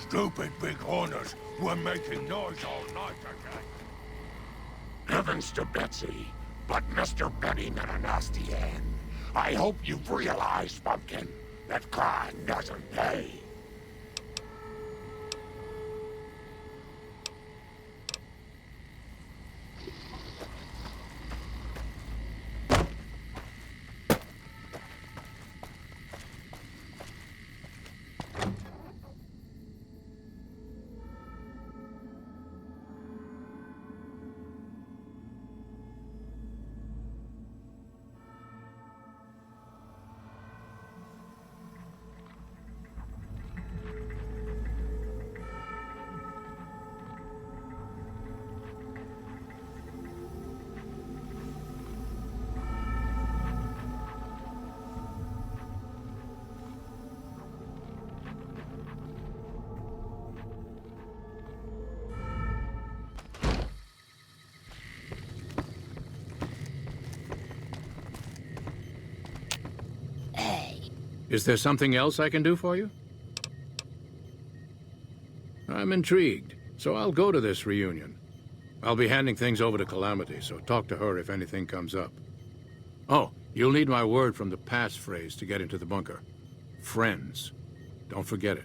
stupid big horners were making noise all night again. Heavens to Betsy, but Mr. Benny met a nasty end. I hope you've realized, Pumpkin, that crime doesn't pay. Is there something else I can do for you? I'm intrigued, so I'll go to this reunion. I'll be handing things over to Calamity, so talk to her if anything comes up. Oh, you'll need my word from the passphrase to get into the bunker. Friends. Don't forget it.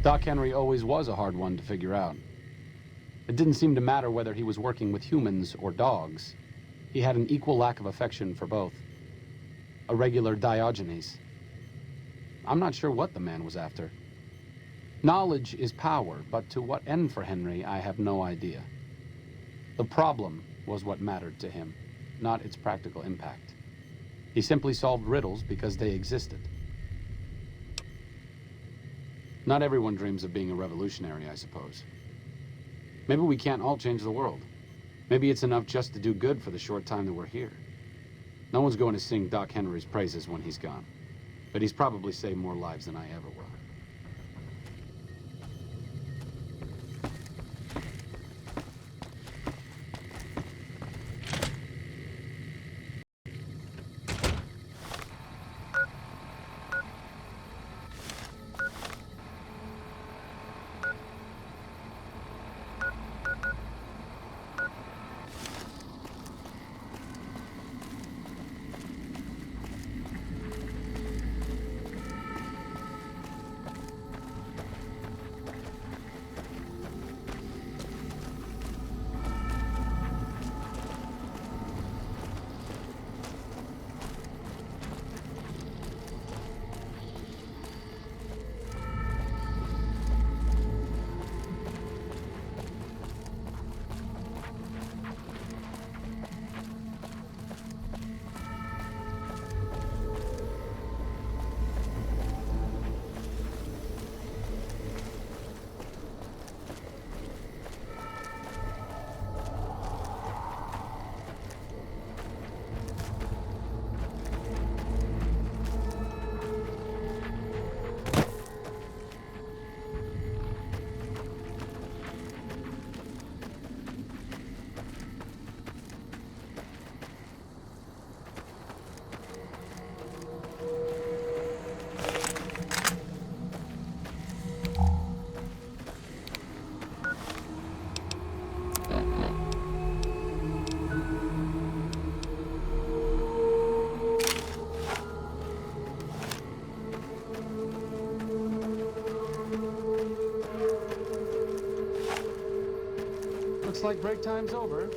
Doc Henry always was a hard one to figure out. It didn't seem to matter whether he was working with humans or dogs. He had an equal lack of affection for both. A regular Diogenes. I'm not sure what the man was after. Knowledge is power, but to what end for Henry, I have no idea. The problem was what mattered to him, not its practical impact. He simply solved riddles because they existed. Not everyone dreams of being a revolutionary, I suppose. Maybe we can't all change the world. Maybe it's enough just to do good for the short time that we're here. No one's going to sing Doc Henry's praises when he's gone. But he's probably saved more lives than I ever will. Looks like break time's over.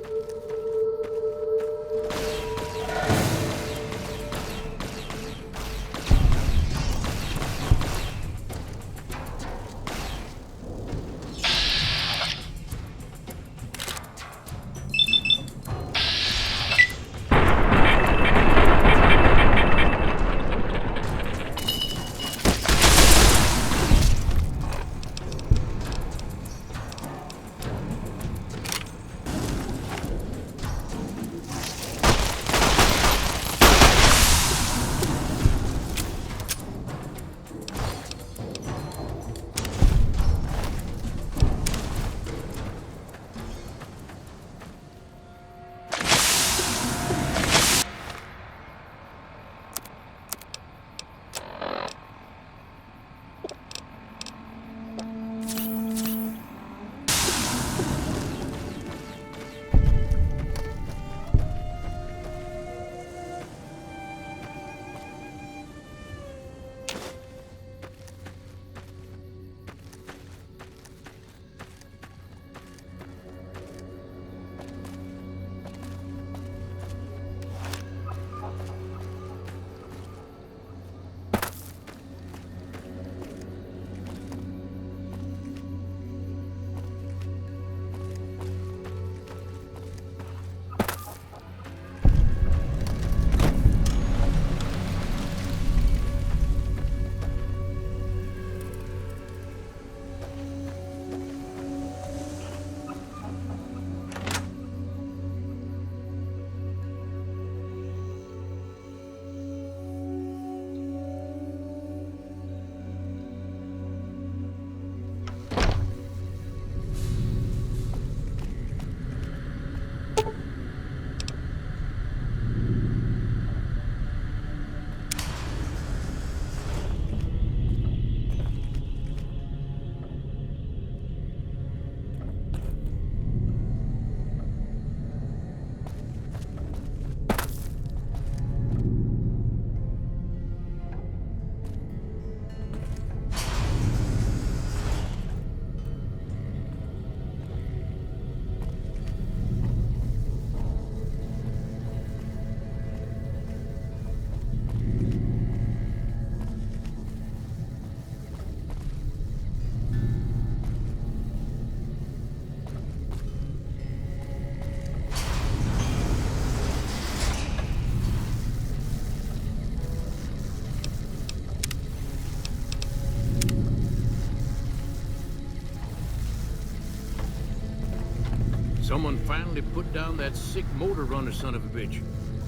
Someone finally put down that sick motor runner son of a bitch.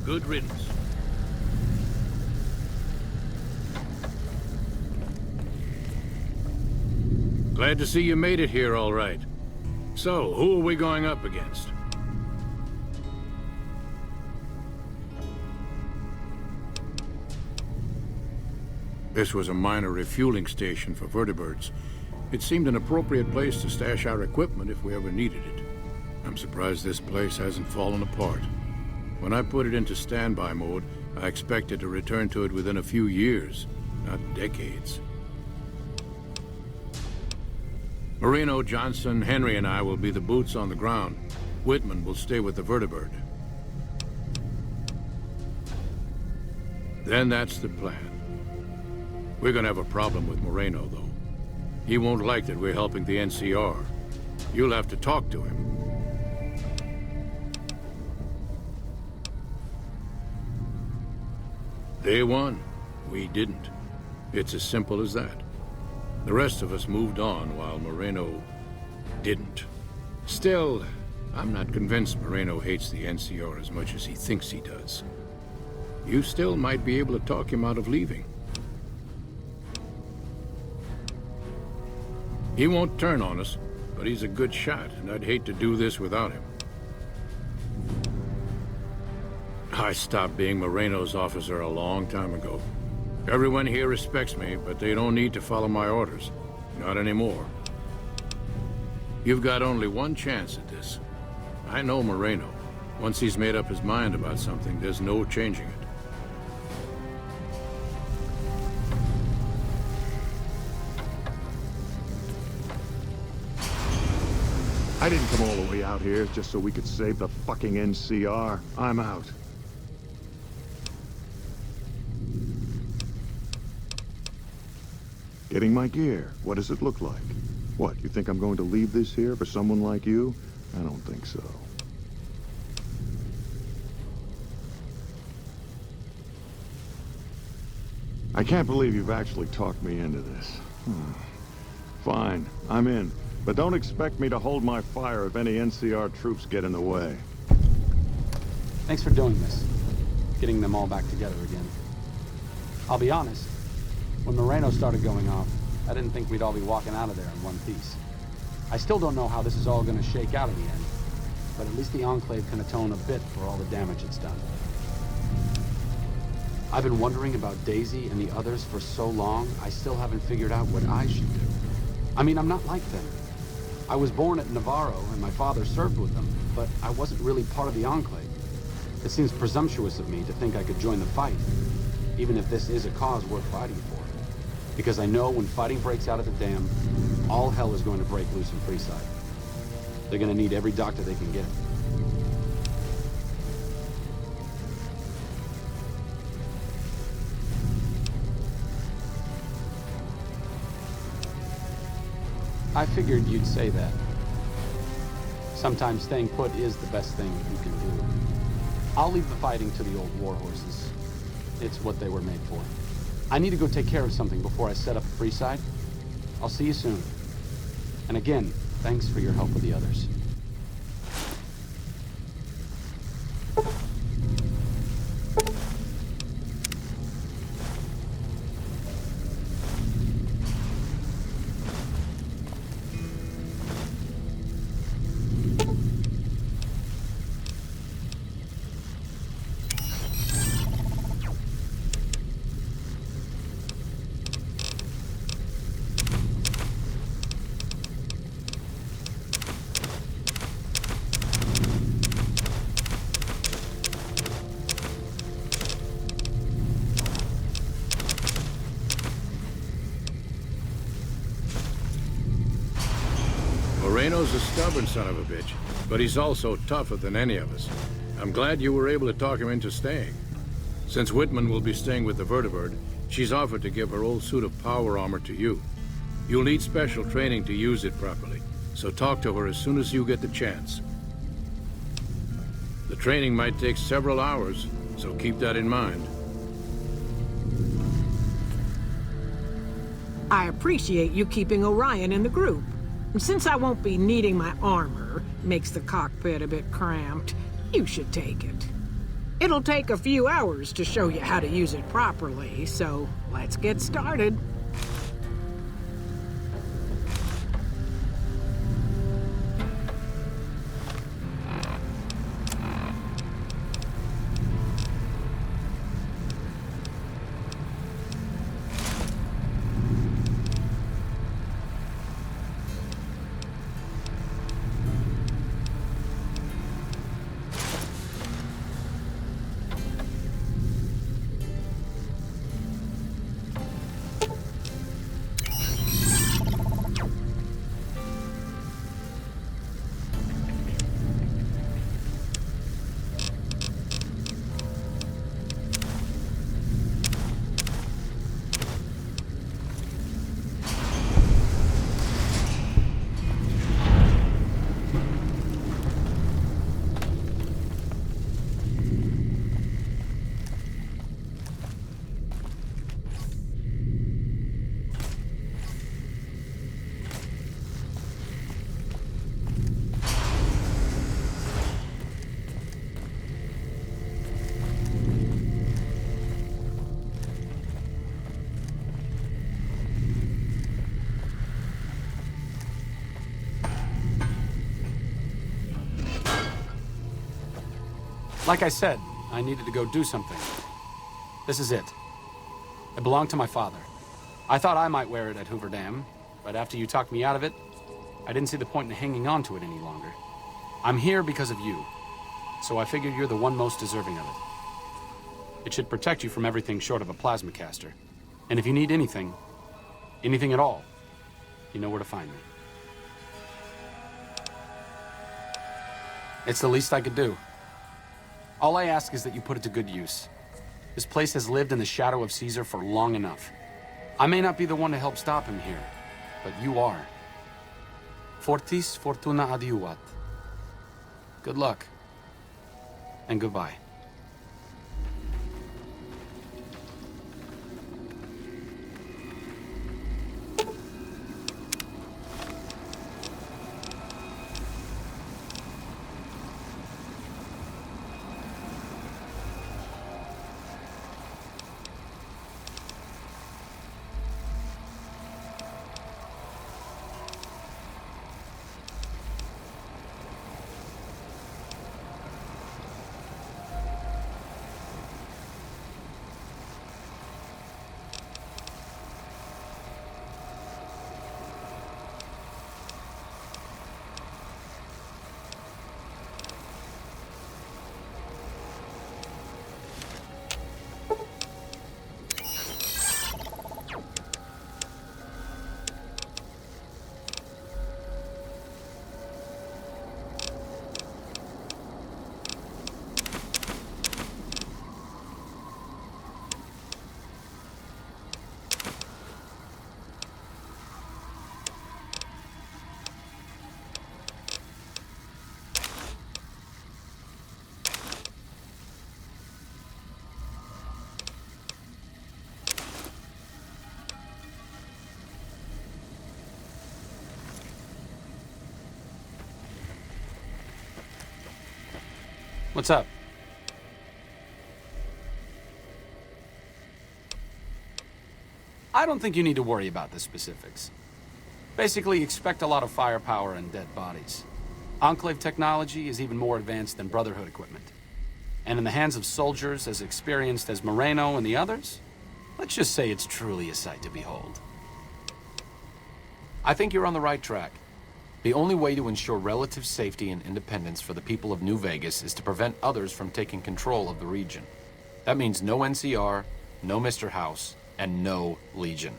Good riddance. Glad to see you made it here all right. So, who are we going up against? This was a minor refueling station for vertibirds. It seemed an appropriate place to stash our equipment if we ever needed it. I'm surprised this place hasn't fallen apart. When I put it into standby mode, I expected to return to it within a few years, not decades. Moreno, Johnson, Henry, and I will be the boots on the ground. Whitman will stay with the vertibird. Then that's the plan. We're gonna have a problem with Moreno, though. He won't like that we're helping the NCR. You'll have to talk to him. Day one, we didn't. It's as simple as that. The rest of us moved on while Moreno didn't. Still, I'm not convinced Moreno hates the NCR as much as he thinks he does. You still might be able to talk him out of leaving. He won't turn on us, but he's a good shot, and I'd hate to do this without him. I stopped being Moreno's officer a long time ago. Everyone here respects me, but they don't need to follow my orders. Not anymore. You've got only one chance at this. I know Moreno. Once he's made up his mind about something, there's no changing it. I didn't come all the way out here just so we could save the fucking NCR. I'm out. Getting my gear. What does it look like? What, you think I'm going to leave this here for someone like you? I don't think so. I can't believe you've actually talked me into this. Fine, I'm in. But don't expect me to hold my fire if any NCR troops get in the way. Thanks for doing this. Getting them all back together again. I'll be honest. When Moreno started going off, I didn't think we'd all be walking out of there in one piece. I still don't know how this is all going to shake out in the end, but at least the Enclave can atone a bit for all the damage it's done. I've been wondering about Daisy and the others for so long, I still haven't figured out what I should do. I mean, I'm not like them. I was born at Navarro, and my father served with them, but I wasn't really part of the Enclave. It seems presumptuous of me to think I could join the fight, even if this is a cause worth fighting for. Because I know when fighting breaks out at the dam, all hell is going to break loose in Freeside. They're going to need every doctor they can get. I figured you'd say that. Sometimes staying put is the best thing you can do. I'll leave the fighting to the old war horses. It's what they were made for. I need to go take care of something before I set up at Freeside. I'll see you soon. And again, thanks for your help with the others. Moreno's a stubborn son of a bitch, but he's also tougher than any of us. I'm glad you were able to talk him into staying. Since Whitman will be staying with the vertibird, she's offered to give her old suit of power armor to you. You'll need special training to use it properly, so talk to her as soon as you get the chance. The training might take several hours, so keep that in mind. I appreciate you keeping Orion in the group. Since I won't be needing my armor, makes the cockpit a bit cramped, you should take it. It'll take a few hours to show you how to use it properly, so let's get started. Like I said, I needed to go do something. This is it. It belonged to my father. I thought I might wear it at Hoover Dam, but after you talked me out of it, I didn't see the point in hanging on to it any longer. I'm here because of you, so I figured you're the one most deserving of it. It should protect you from everything short of a plasma caster. And if you need anything, anything at all, you know where to find me. It's the least I could do. All I ask is that you put it to good use. This place has lived in the shadow of Caesar for long enough. I may not be the one to help stop him here, but you are. Fortis fortuna adiuvat. Good luck. And goodbye. What's up? I don't think you need to worry about the specifics. Basically, expect a lot of firepower and dead bodies. Enclave technology is even more advanced than Brotherhood equipment. And in the hands of soldiers as experienced as Moreno and the others, let's just say it's truly a sight to behold. I think you're on the right track. The only way to ensure relative safety and independence for the people of New Vegas is to prevent others from taking control of the region. That means no NCR, no Mr. House, and no Legion.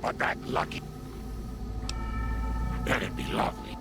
But that lucky... That'd be lovely.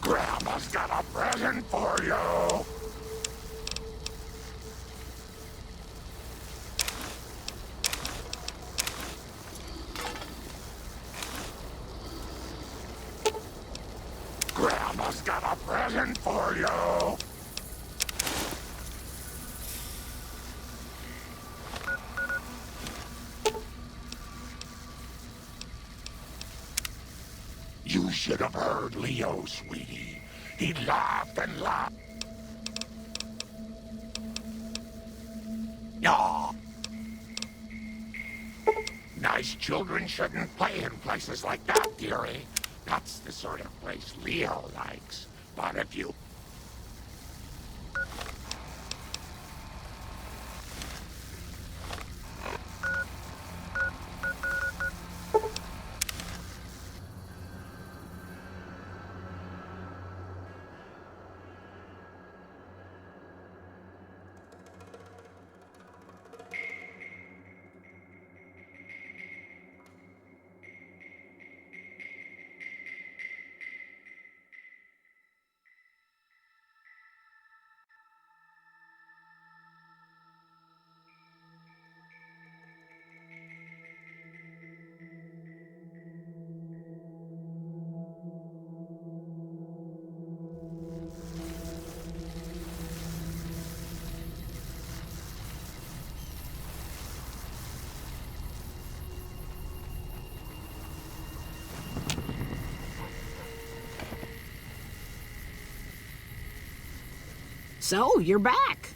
Grandma's got a present for you! Grandma's got a present for you! You should have heard Leo, sweetie. He laughed and laughed. Aw. Nice children shouldn't play in places like that, dearie. That's the sort of place Leo likes. But if you... So, you're back.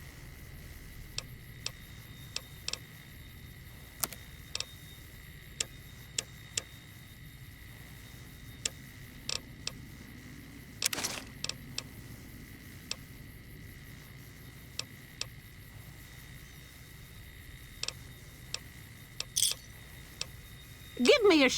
Give me a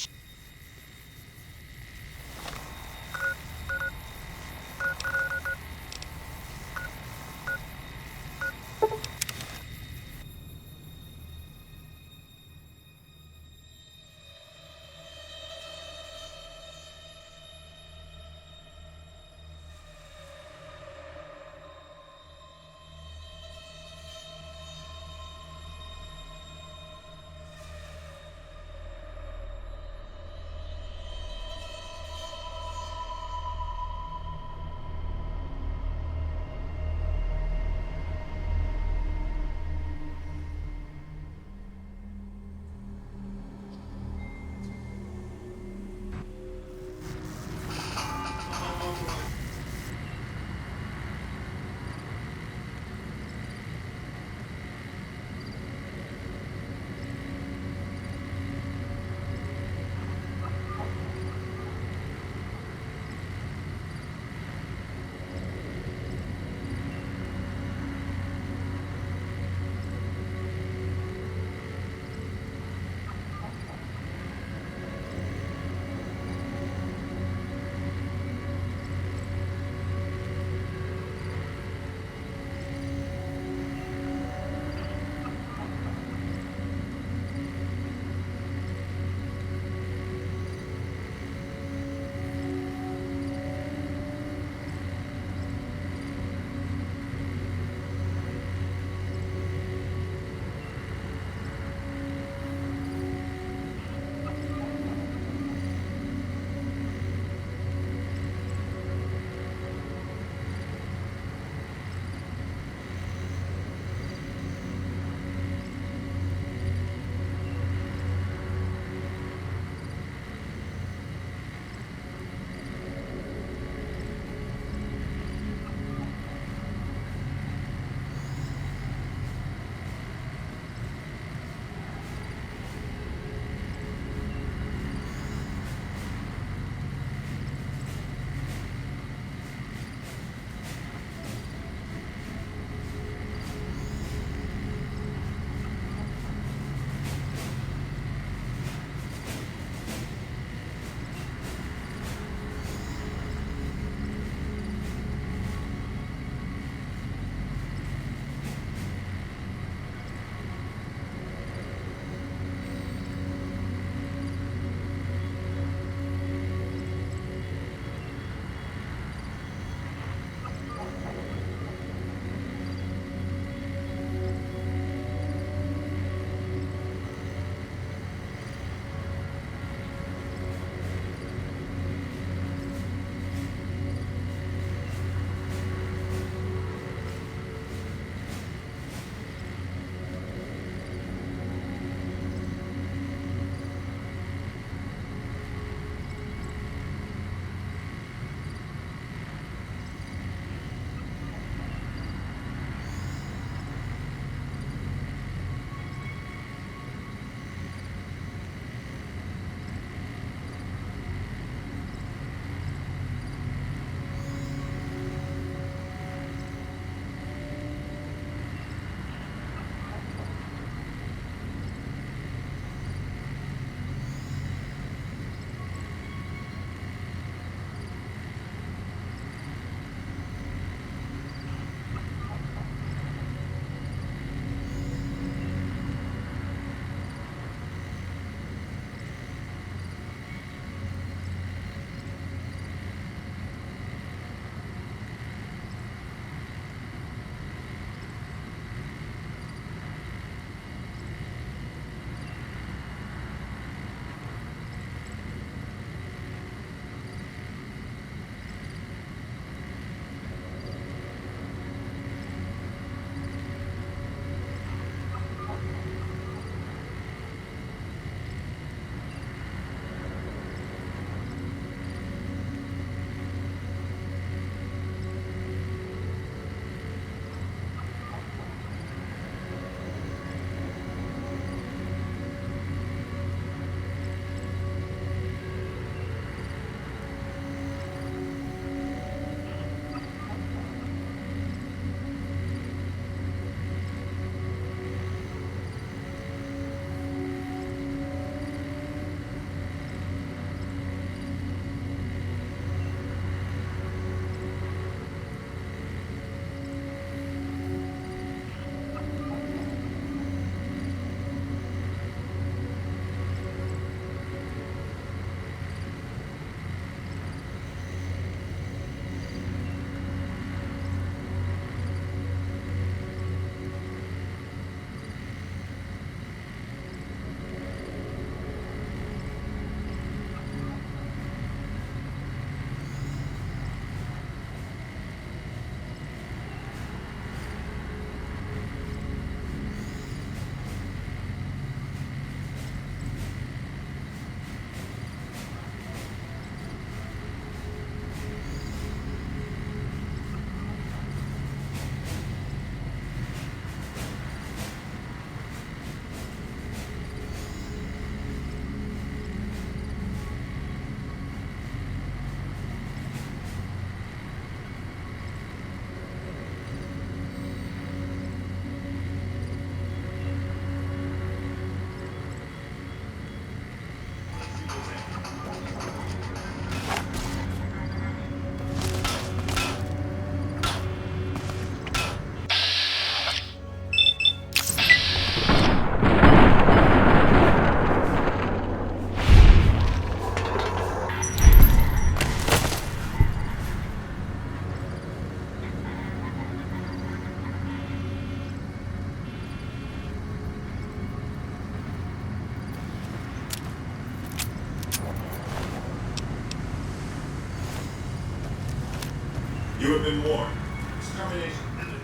have been warned. Extermination imminent.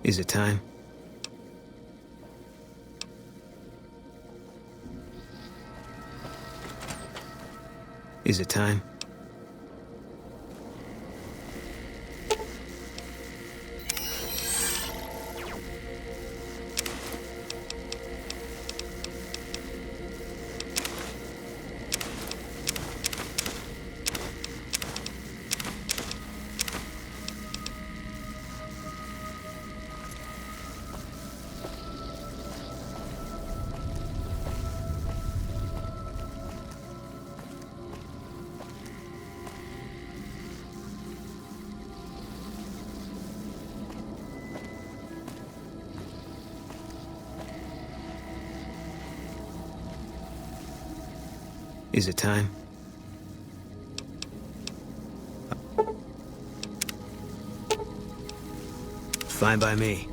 Is it time? Is it time? Is it time? Fine by me.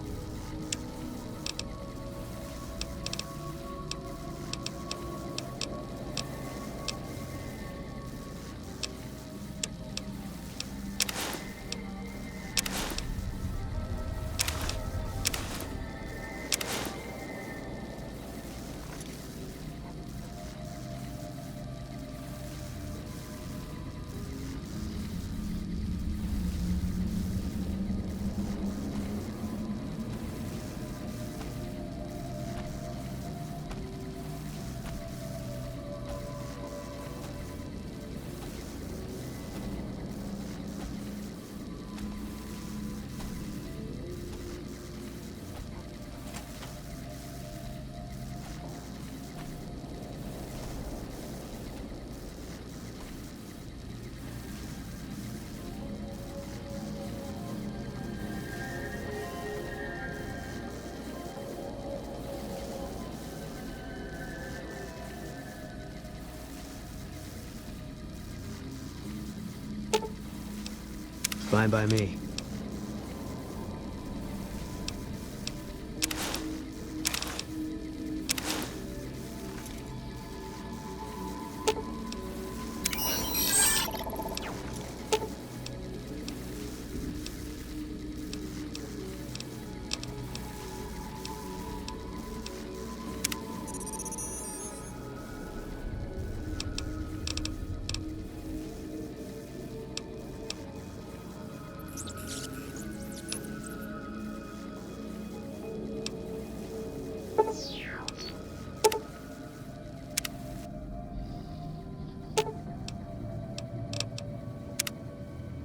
Fine by me.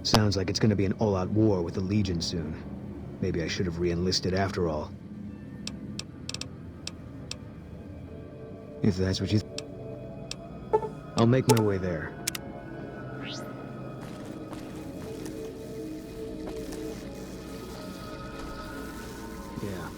Sounds like it's gonna be an all-out war with the Legion soon. Maybe I should have re-enlisted after all. If that's what you... I'll make my way there. Yeah.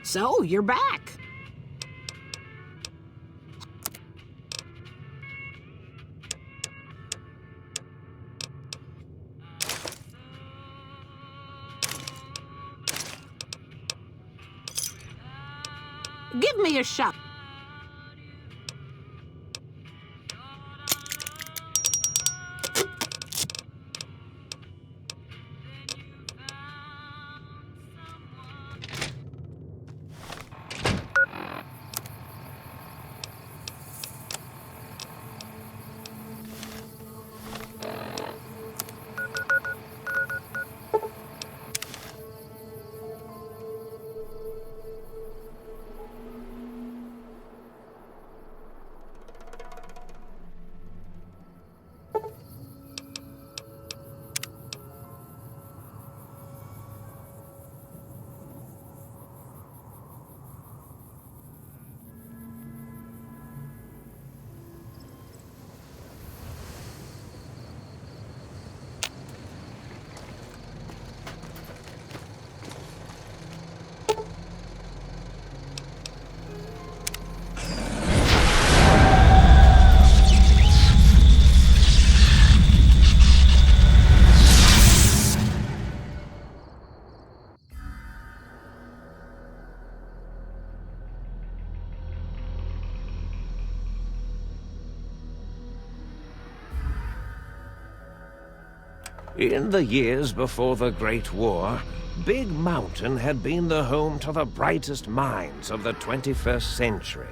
So, you're back. Give me a shot. In the years before the Great War, Big Mountain had been the home to the brightest minds of the 21st century.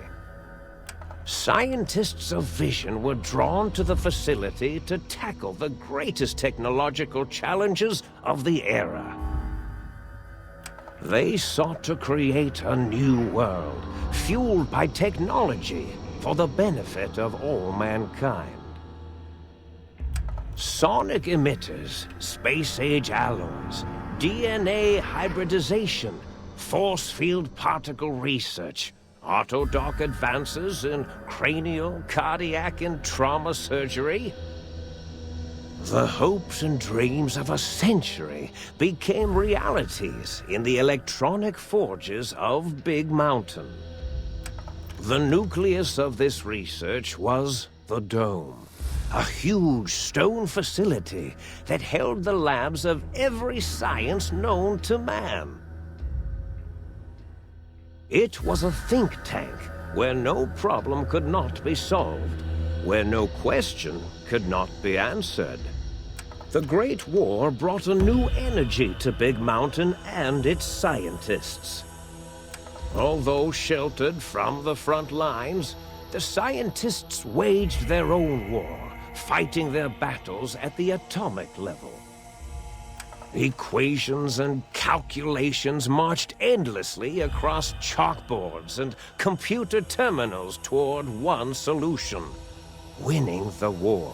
Scientists of vision were drawn to the facility to tackle the greatest technological challenges of the era. They sought to create a new world, fueled by technology for the benefit of all mankind. Sonic emitters, space-age alloys, DNA hybridization, force field particle research, autodoc advances in cranial, cardiac, and trauma surgery. The hopes and dreams of a century became realities in the electronic forges of Big Mountain. The nucleus of this research was the Dome, a huge stone facility that held the labs of every science known to man. It was a think tank where no problem could not be solved, where no question could not be answered. The Great War brought a new energy to Big Mountain and its scientists. Although sheltered from the front lines, the scientists waged their own war, fighting their battles at the atomic level. Equations and calculations marched endlessly across chalkboards and computer terminals toward one solution: winning the war.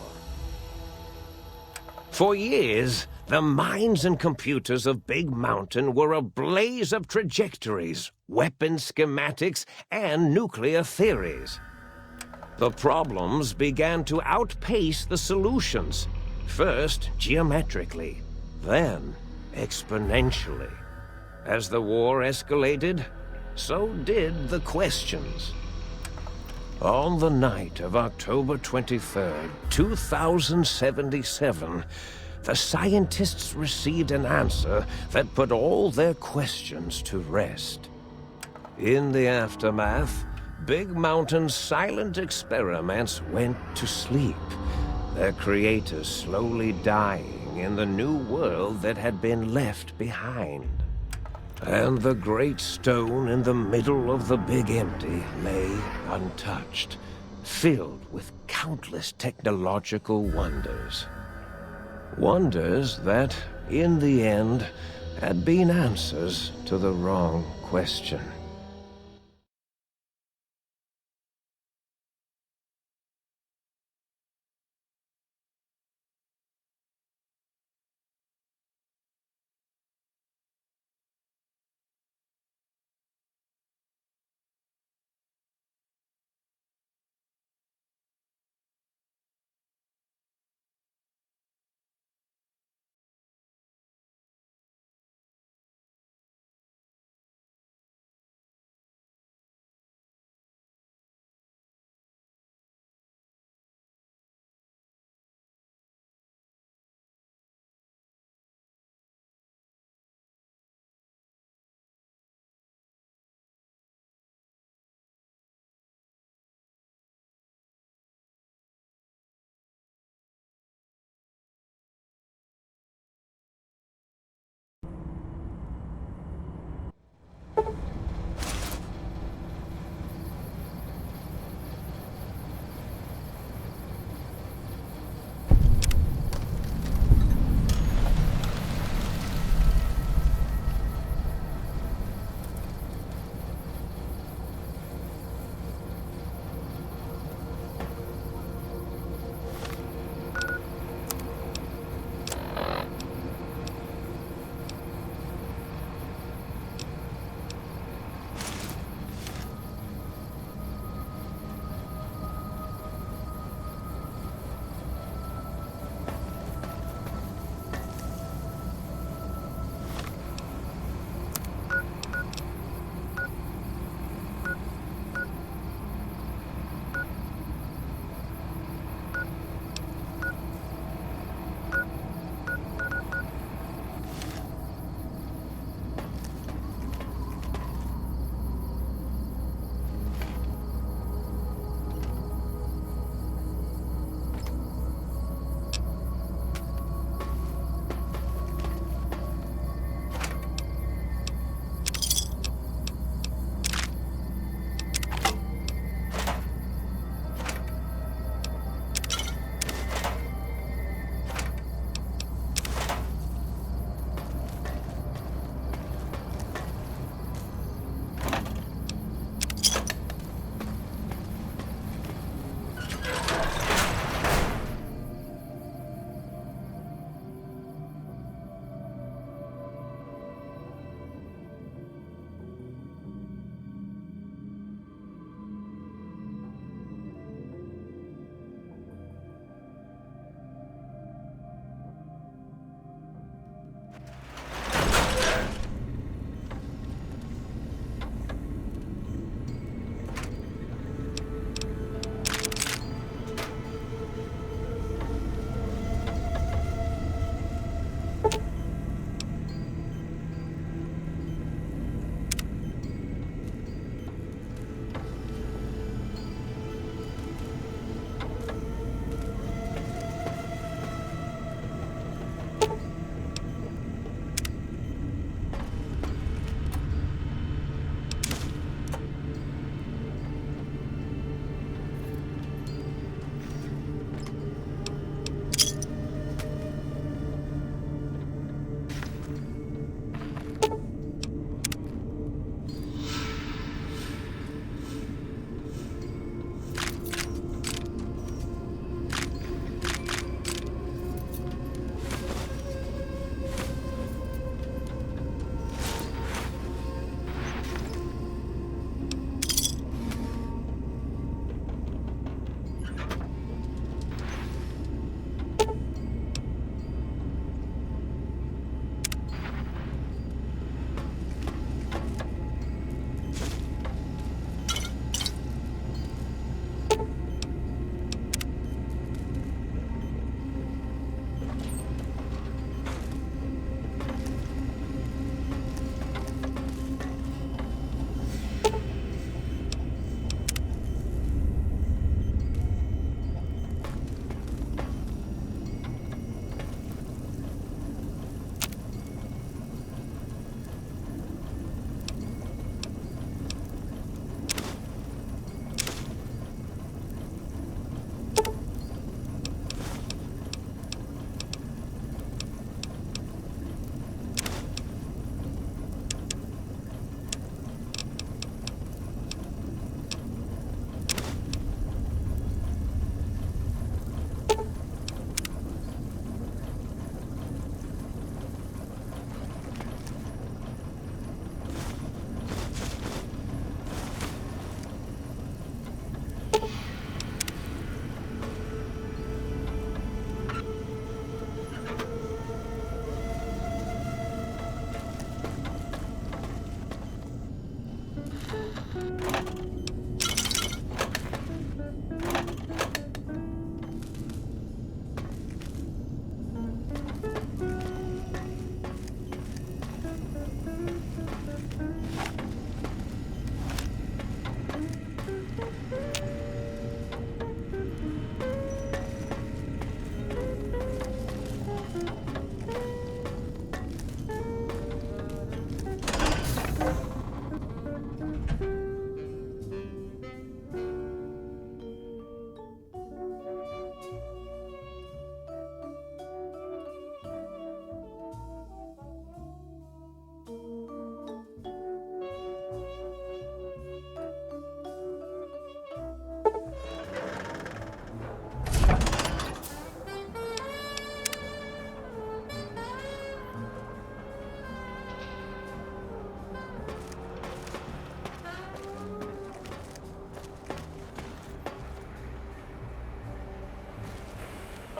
For years, the minds and computers of Big Mountain were a blaze of trajectories, weapon schematics, and nuclear theories. The problems began to outpace the solutions, first geometrically, then exponentially. As the war escalated, so did the questions. On the night of October 23rd, 2077, the scientists received an answer that put all their questions to rest. In the aftermath, Big Mountain's silent experiments went to sleep, their creators slowly dying in the new world that had been left behind. And the great stone in the middle of the Big Empty lay untouched, filled with countless technological wonders. Wonders that, in the end, had been answers to the wrong question.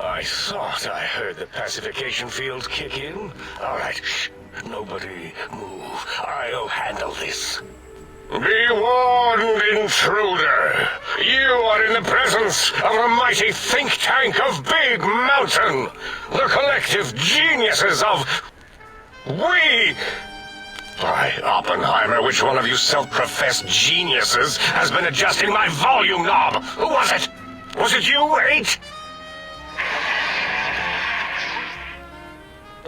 I thought I heard the pacification fields kick in. All right, shh. Nobody move. I'll handle this. Be warned, intruder. You are in the presence of a mighty think tank of Big Mountain. The collective geniuses of... We... By Oppenheimer, which one of you self-professed geniuses has been adjusting my volume knob? Who was it? Was it you, H?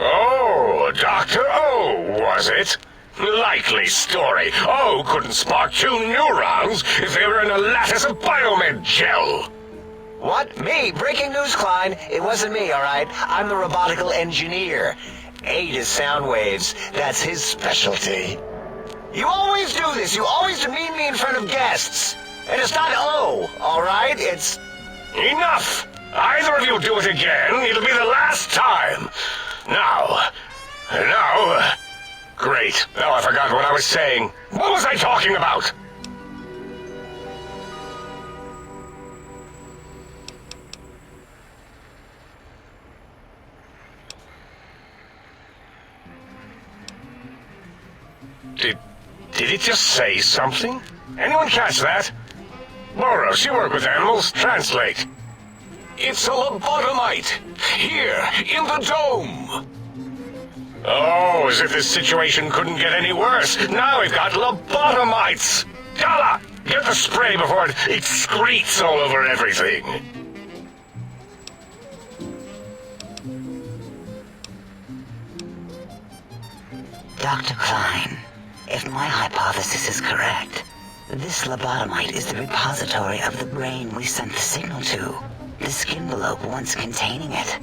Oh, Dr. O, was it? Likely story. O couldn't spark 2 neurons if they were in a lattice of biomed gel. What? Me? Breaking news, Klein. It wasn't me, all right? I'm the robotical engineer. Aid is sound waves. That's his specialty. You always do this. You always demean me in front of guests. And it's not O, all right? It's... Enough! Either of you do it again, it'll be the last time. Now... Great. Now I forgot what I was saying. What was I talking about? Did it just say something? Anyone catch that? Boros, you work with animals. Translate. It's a lobotomite. Here, in the dome. Oh, as if this situation couldn't get any worse. Now we've got lobotomites. Dala, get the spray before it excretes all over everything. Dr. Klein, if my hypothesis is correct, this lobotomite is the repository of the brain we sent the signal to, the skinvelope once containing it.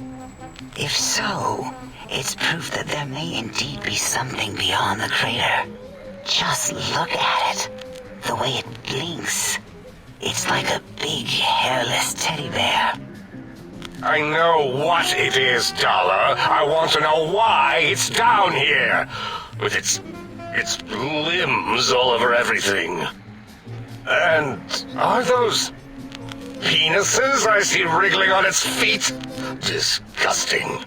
If so, it's proof that there may indeed be something beyond the crater. Just look at it. The way it blinks. It's like a big, hairless teddy bear. I know what it is, Dollar. I want to know why it's down here. With its limbs all over everything. And are those penises I see wriggling on its feet? Disgusting.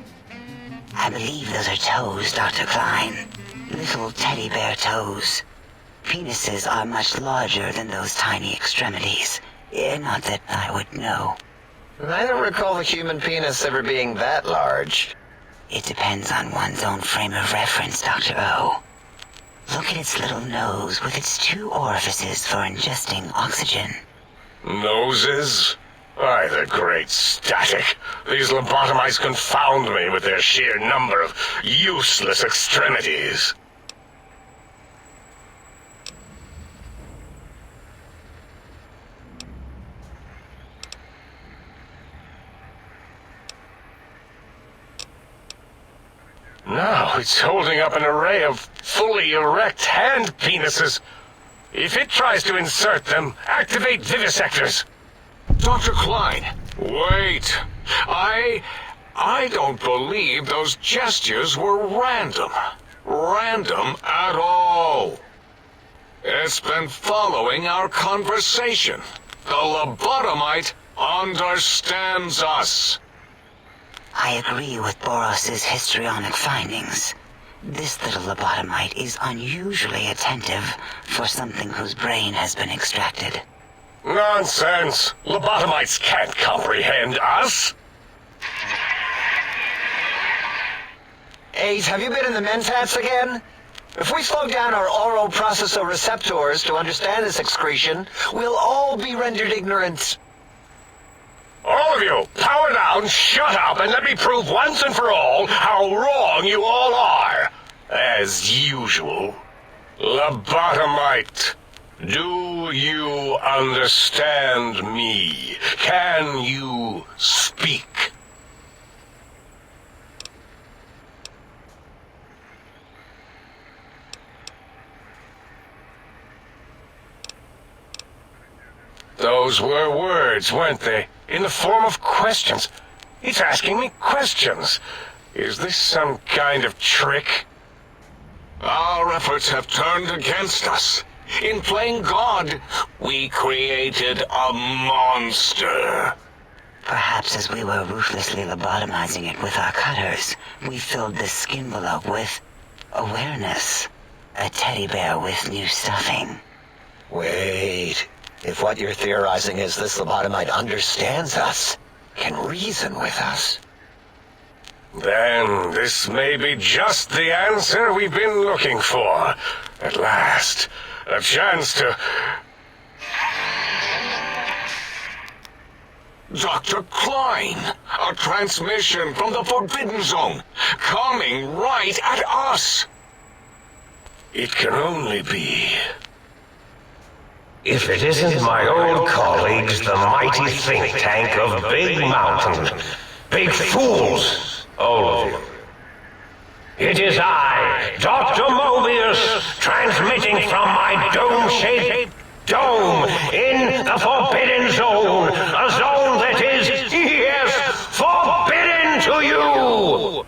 I believe those are toes, Dr. Klein. Little teddy bear toes. Penises are much larger than those tiny extremities. Not that I would know. I don't recall the human penis ever being that large. It depends on one's own frame of reference, Dr. O. Look at its little nose with its 2 orifices for ingesting oxygen. Noses? Why, the great static. These lobotomites confound me with their sheer number of useless extremities. Now it's holding up an array of fully erect hand penises. If it tries to insert them, activate vivisectors. Dr. Klein, wait. I don't believe those gestures were random. Random at all. It's been following our conversation. The lobotomite understands us. I agree with Boros's histrionic findings. This little lobotomite is unusually attentive for something whose brain has been extracted. Nonsense! Lobotomites can't comprehend us! Ace, have you been in the mentats again? If we slow down our oral processoreceptors to understand this excretion, we'll all be rendered ignorant. All of you, power down, shut up, and let me prove once and for all how wrong you all are. As usual. Lobotomite, do you understand me? Can you speak? Those were words, weren't they? In the form of questions. He's asking me questions. Is this some kind of trick? Our efforts have turned against us. In playing God, we created a monster. Perhaps as we were ruthlessly lobotomizing it with our cutters, we filled this skin envelope with awareness. A teddy bear with new stuffing. Wait. If what you're theorizing is this lobotomite understands us, can reason with us, then this may be just the answer we've been looking for. At last, a chance to... Dr. Klein, a transmission from the Forbidden Zone, coming right at us. It can only be... If it isn't my old colleagues, the mighty think tank of Big Mountain. Big fools, all of you. It is I, Dr. Mobius, transmitting from my dome-shaped dome in the Forbidden Zone. A zone that is, yes, forbidden to you!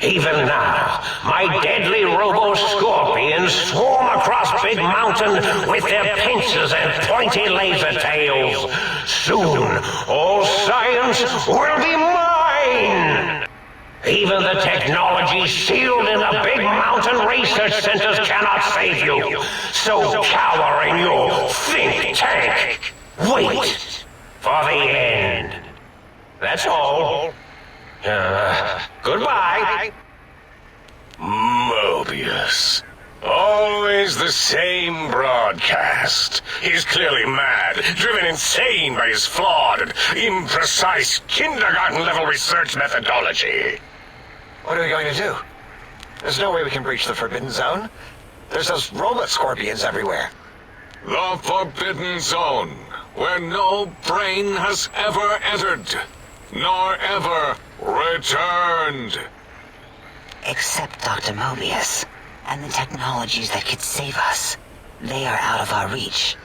Even now, my deadly robo-scorpions swarm across Big Mountain with their pincers and pointy laser tails. Soon, all science will be mine! Even the technology sealed in the Big Mountain research centers cannot save you. So cower in your think tank. Wait for the end. That's all. Goodbye. Mobius. Always the same broadcast. He's clearly mad, driven insane by his flawed and imprecise kindergarten-level research methodology. what are we going to do? There's no way we can breach the Forbidden Zone. There's those robot scorpions everywhere. The Forbidden Zone, where no brain has ever entered, nor ever returned. Except Dr. Mobius, and the technologies that could save us. They are out of our reach.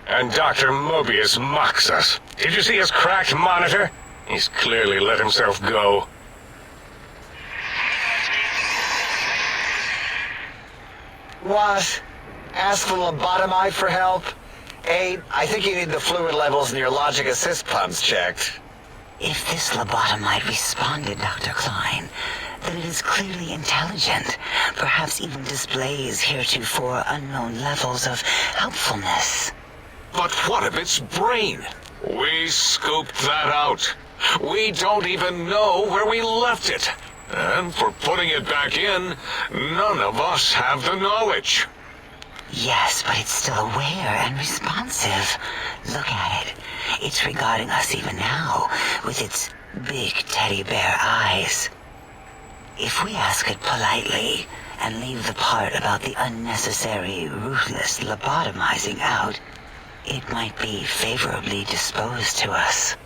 And Dr. Mobius mocks us. Did you see his cracked monitor? He's clearly let himself go. What? Ask the lobotomite for help? Aid, I think you need the fluid levels in your logic assist pumps checked. If this lobotomite responded, Dr. Klein, then it is clearly intelligent, perhaps even displays heretofore unknown levels of helpfulness. But what of its brain? We scooped that out. We don't even know where we left it. And for putting it back in, none of us have the knowledge. Yes, but it's still aware and responsive. Look at it. It's regarding us even now, with its big teddy bear eyes. If we ask it politely, and leave the part about the unnecessary, ruthless lobotomizing out, it might be favorably disposed to us.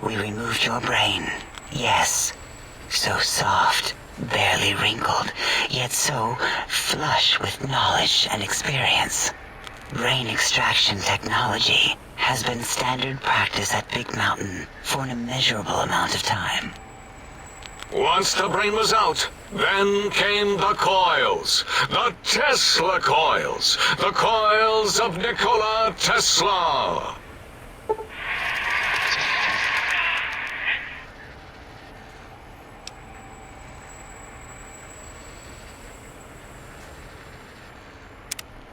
We removed your brain, yes. So soft, barely wrinkled, yet so flush with knowledge and experience. Brain extraction technology has been standard practice at Big Mountain for an immeasurable amount of time. Once the brain was out, then came the coils. The Tesla coils. The coils of Nikola Tesla.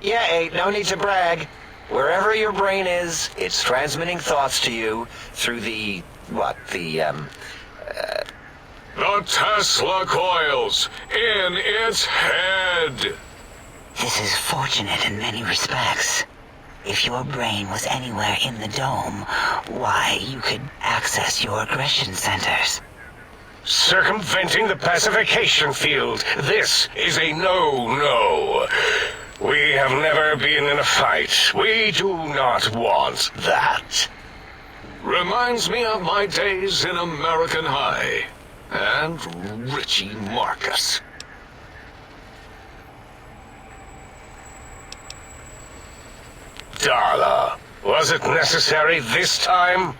Yeah, no need to brag. Wherever your brain is, it's transmitting thoughts to you through the Tesla coils in its head. This is fortunate in many respects. If your brain was anywhere in the dome, why, you could access your aggression centers. Circumventing the pacification field. This is a no-no. We have never been in a fight. We do not want that. Reminds me of my days in American High. And Richie Marcus. Darla, was it necessary this time?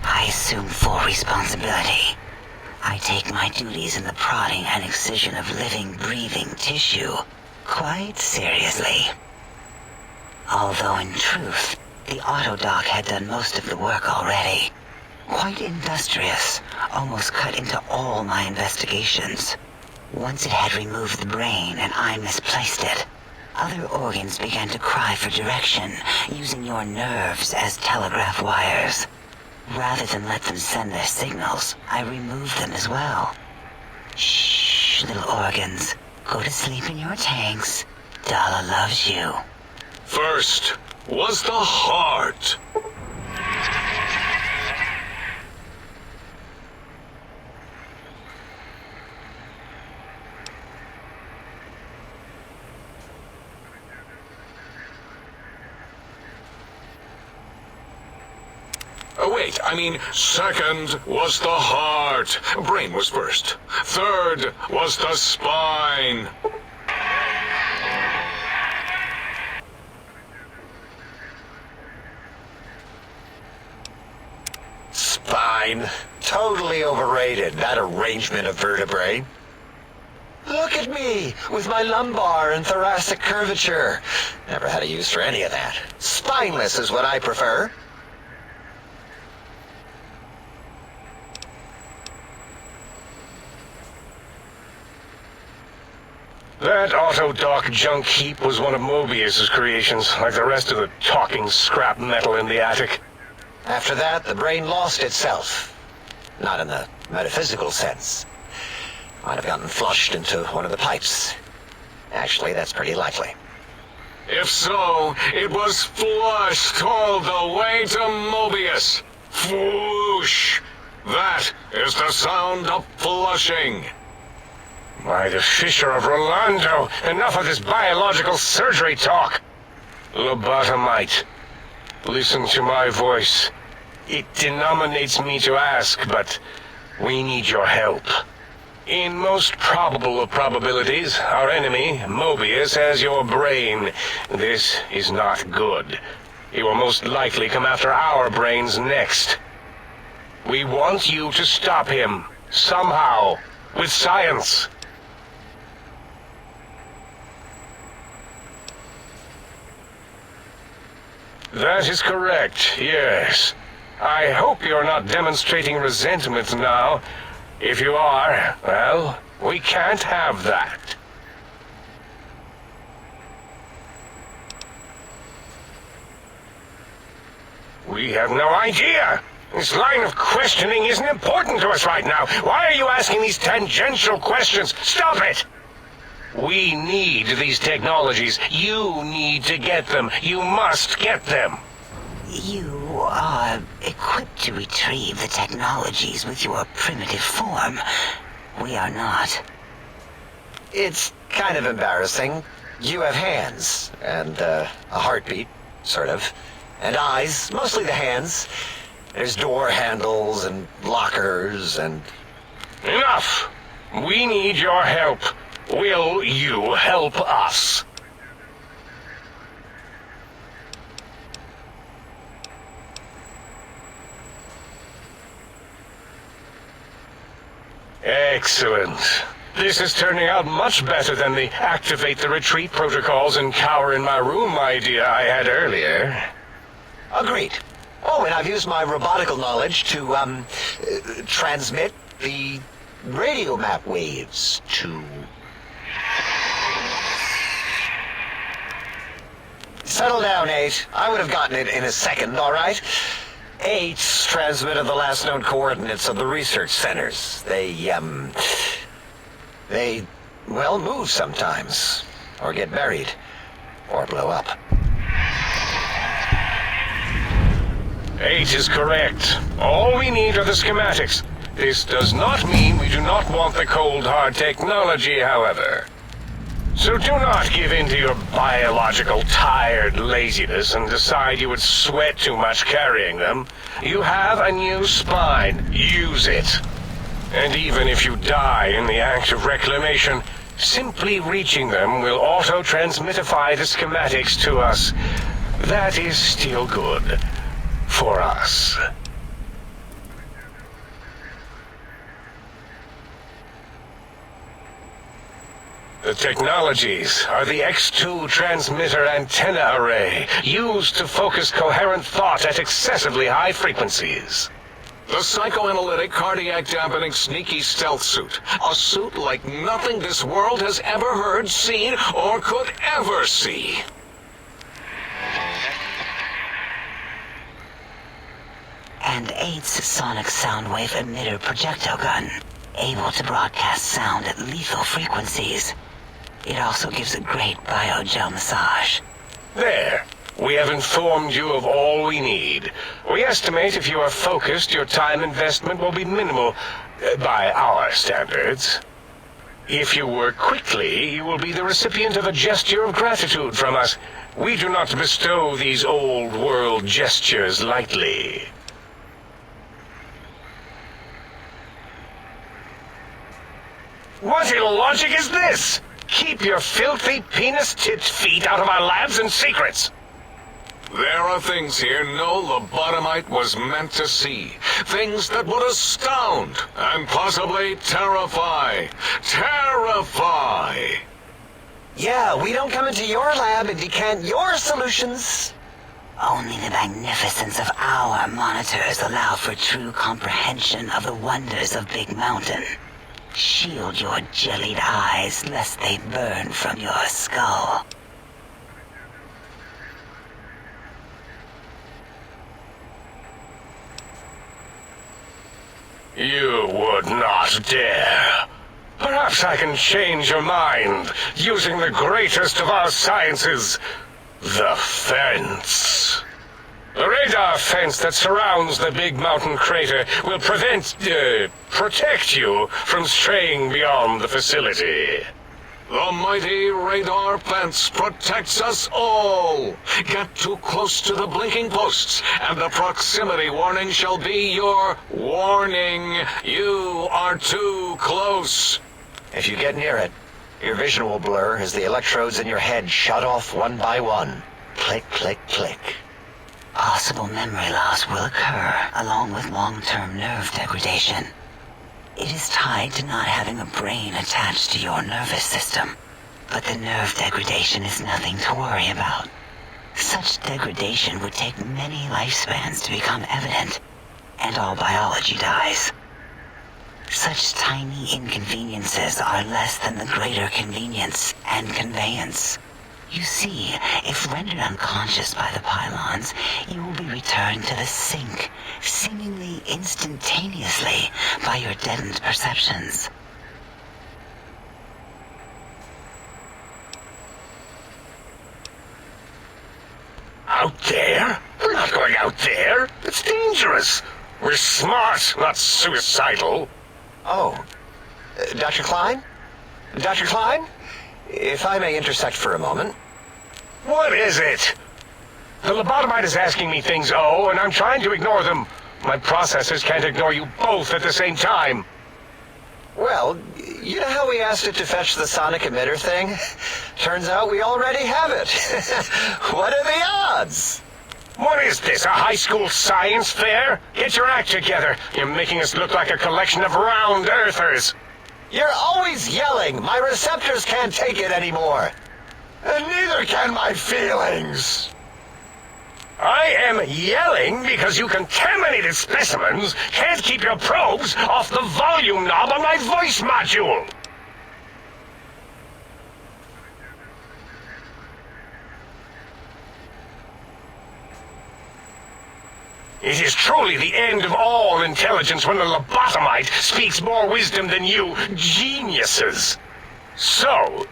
I assume full responsibility. I take my duties in the prodding and excision of living, breathing tissue quite seriously. Although in truth, the autodoc had done most of the work already. Quite industrious, almost cut into all my investigations. Once it had removed the brain and I misplaced it, other organs began to cry for direction, using your nerves as telegraph wires. Rather than let them send their signals, I removed them as well. Shh, little organs. Go to sleep in your tanks. Dala loves you. First was the heart. Wait, I mean, second was the heart. Brain was first. Third was the spine. Spine. Totally overrated, that arrangement of vertebrae. Look at me, with my lumbar and thoracic curvature. Never had a use for any of that. Spineless is what I prefer. That autodoc junk heap was one of Mobius's creations, like the rest of the talking scrap metal in the attic. After that, the brain lost itself. Not in the metaphysical sense. Might have gotten flushed into one of the pipes. Actually, that's pretty likely. If so, it was flushed all the way to Mobius. Flush! That is the sound of flushing. By the Fisher of Rolando, enough of this biological surgery talk. Lobotomite, listen to my voice. It denominates me to ask, but we need your help. In most probable of probabilities, our enemy, Mobius, has your brain. This is not good. He will most likely come after our brains next. We want you to stop him, somehow, with science. That is correct, yes. I hope you're not demonstrating resentment now. If you are, well, we can't have that. We have no idea. This line of questioning isn't important to us right now. Why are you asking these tangential questions? Stop it! We need these technologies. You need to get them. You must get them. You are equipped to retrieve the technologies with your primitive form. We are not. It's kind of embarrassing. You have hands, and a heartbeat, sort of, and eyes, mostly the hands. There's door handles and lockers and... Enough! We need your help. Will you help us? Excellent. This is turning out much better than the activate the retreat protocols and cower in my room idea I had earlier. Agreed. Oh, and I've used my robotical knowledge to, transmit the radio map waves to... Settle down, 8. I would have gotten it in a second, all right? 8 transmitted the last known coordinates of the research centers. They, well, move sometimes. Or get buried. Or blow up. 8 is correct. All we need are the schematics. This does not mean we do not want the cold hard technology, however. So do not give in to your biological tired laziness and decide you would sweat too much carrying them. You have a new spine. Use it. And even if you die in the act of reclamation, simply reaching them will auto-transmitify the schematics to us. That is still good. For us. The technologies are the X2 transmitter antenna array, used to focus coherent thought at excessively high frequencies. The psychoanalytic, cardiac dampening, sneaky stealth suit. A suit like nothing this world has ever heard, seen, or could ever see. And 8's sonic sound wave emitter projectile gun, able to broadcast sound at lethal frequencies. It also gives a great biogel massage. There. We have informed you of all we need. We estimate if you are focused, your time investment will be minimal, by our standards. If you work quickly, you will be the recipient of a gesture of gratitude from us. We do not bestow these old-world gestures lightly. What illogic is this? Keep your filthy penis-tipped feet out of our labs and secrets. There are things here no lobotomite was meant to see. Things that would astound and possibly terrify. Terrify! Yeah, we don't come into your lab and decant your solutions. Only the magnificence of our monitors allow for true comprehension of the wonders of Big Mountain. Shield your jellied eyes lest they burn from your skull. You would not dare. Perhaps I can change your mind using the greatest of our sciences, the fence. The radar fence that surrounds the Big Mountain crater will protect you from straying beyond the facility. The mighty radar fence protects us all. Get too close to the blinking posts, and the proximity warning shall be your warning. You are too close. If you get near it, your vision will blur as the electrodes in your head shut off one by one. Click, click, click. Possible memory loss will occur, along with long-term nerve degradation. It is tied to not having a brain attached to your nervous system, but the nerve degradation is nothing to worry about. Such degradation would take many lifespans to become evident, and all biology dies. Such tiny inconveniences are less than the greater convenience and conveyance. You see, if rendered unconscious by the pylons, you will be returned to the sink, seemingly instantaneously, by your deadened perceptions. Out there? We're not going out there. It's dangerous. We're smart, not suicidal. Oh, Dr. Klein? Dr. Klein? If I may intersect for a moment. What is it? The lobotomite is asking me things, and I'm trying to ignore them. My processors can't ignore you both at the same time. Well, you know how we asked it to fetch the sonic emitter thing? Turns out we already have it. What are the odds? What is this, a high school science fair? Get your act together. You're making us look like a collection of round earthers. You're always yelling. My receptors can't take it anymore. And neither can my feelings. I am yelling because you contaminated specimens can't keep your probes off the volume knob on my voice module. It is truly the end of all intelligence when the lobotomite speaks more wisdom than you geniuses. So,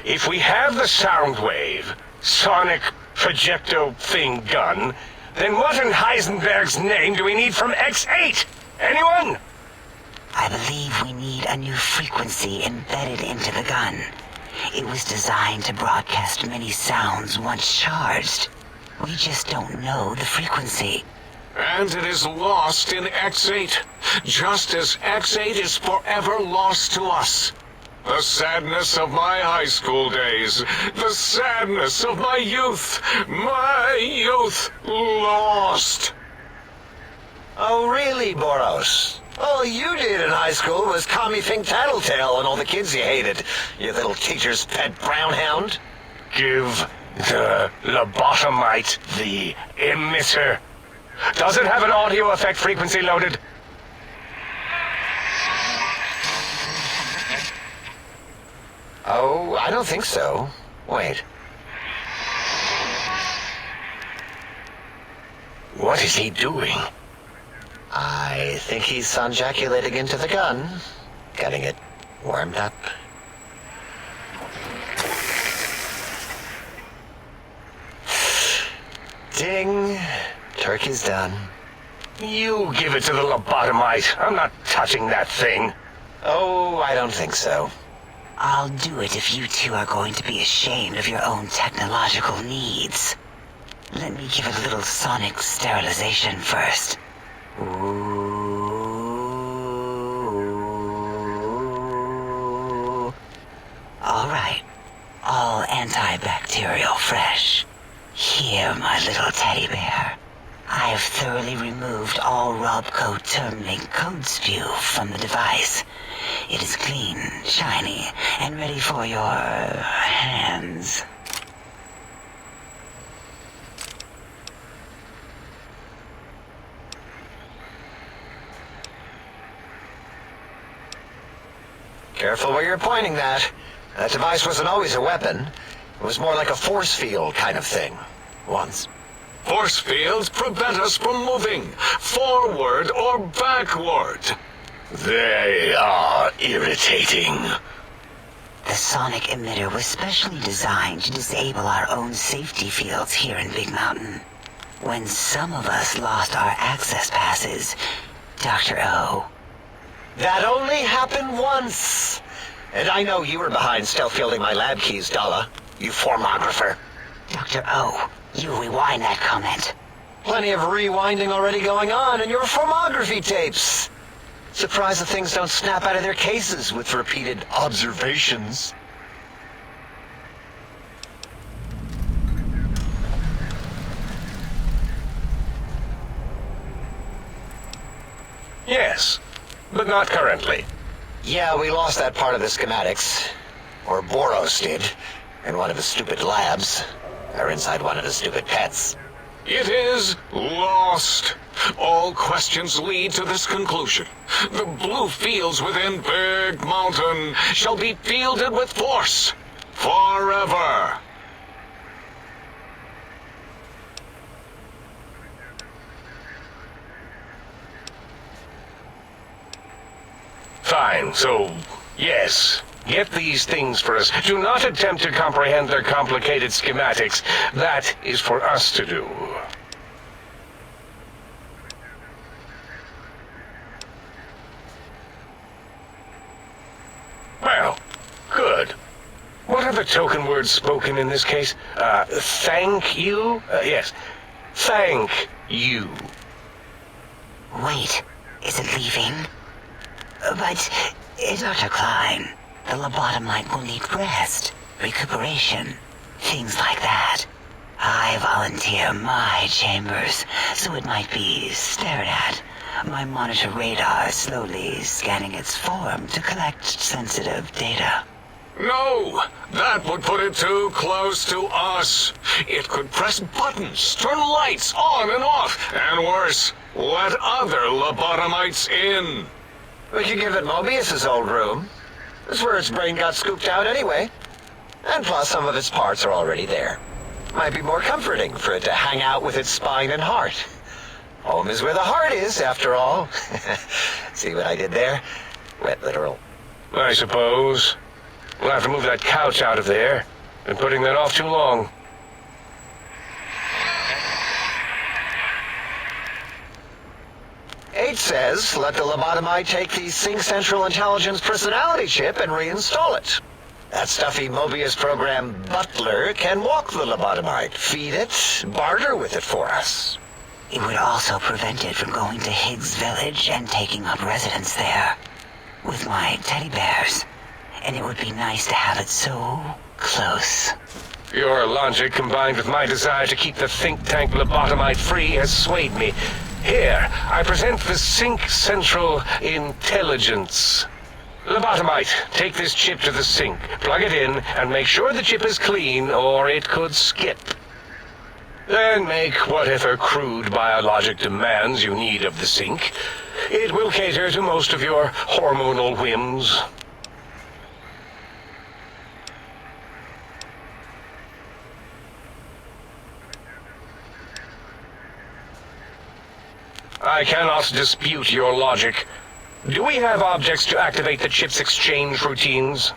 if we have the Soundwave, sonic projecto thing gun, then what in Heisenberg's name do we need from X8? Anyone? I believe we need a new frequency embedded into the gun. It was designed to broadcast many sounds once charged. We just don't know the frequency. And it is lost in X8, just as X8 is forever lost to us. The sadness of my high school days, the sadness of my youth lost. Oh, really, Boros? All you did in high school was call me Fink Tattletale and all the kids you hated, you little teacher's pet brown hound. Give the lobotomite the emitter. Does it have an audio effect frequency loaded? Oh, I don't think so. Wait. What is he doing? I think he's sonjaculating into the gun, getting it warmed up. Ding. Turkey's done. You give it to the lobotomite. I'm not touching that thing. Oh, I don't think so. I'll do it if you two are going to be ashamed of your own technological needs. Let me give it a little sonic sterilization first. Ooh. All right. All antibacterial fresh. Here, my little teddy bear. I have thoroughly removed all Robco Termlink code spew from the device. It is clean, shiny, and ready for your hands. Careful where you're pointing that. That device wasn't always a weapon. It was more like a force field kind of thing. Once. Force fields prevent us from moving, forward or backward. They are irritating. The sonic emitter was specially designed to disable our own safety fields here in Big Mountain. When some of us lost our access passes, Dr. O. That only happened once. And I know you were behind stealth fielding my lab keys, Dalla. You formographer. Dr. O, you rewind that comment. Plenty of rewinding already going on in your formography tapes. Surprised the things don't snap out of their cases with repeated observations. Yes, but not currently. Yeah, we lost that part of the schematics. Or Boros did, in one of his stupid labs. Or inside one of his stupid pets. It is lost. All questions lead to this conclusion. The blue fields within Big Mountain shall be fielded with force forever. Fine, so, yes. Get these things for us. Do not attempt to comprehend their complicated schematics. That is for us to do. Well, good. What are the token words spoken in this case? Thank you? Yes. Thank you. Wait, is it leaving? But, Dr. Klein, the lobotomite will need rest, recuperation, things like that. I volunteer my chambers, so it might be stared at. My monitor radar slowly scanning its form to collect sensitive data. No, that would put it too close to us. It could press buttons, turn lights on and off, and worse, let other lobotomites in. We could give it Mobius's old room. That's where its brain got scooped out anyway. And plus, some of its parts are already there. Might be more comforting for it to hang out with its spine and heart. Home is where the heart is, after all. See what I did there? Wet literal. I suppose. We'll have to move that couch out of there. Been putting that off too long. H says, let the lobotomite take the Sync Central Intelligence personality chip and reinstall it. That stuffy Mobius program butler can walk the lobotomite, feed it, barter with it for us. It would also prevent it from going to Higgs Village and taking up residence there with my teddy bears. And it would be nice to have it so close. Your logic, combined with my desire to keep the think tank lobotomite free, has swayed me. Here, I present the Sync Central Intelligence. Lobotomite, take this chip to the sink, plug it in, and make sure the chip is clean, or it could skip. Then make whatever crude biologic demands you need of the sink. It will cater to most of your hormonal whims. I cannot dispute your logic. Do we have objects to activate the chip's exchange routines?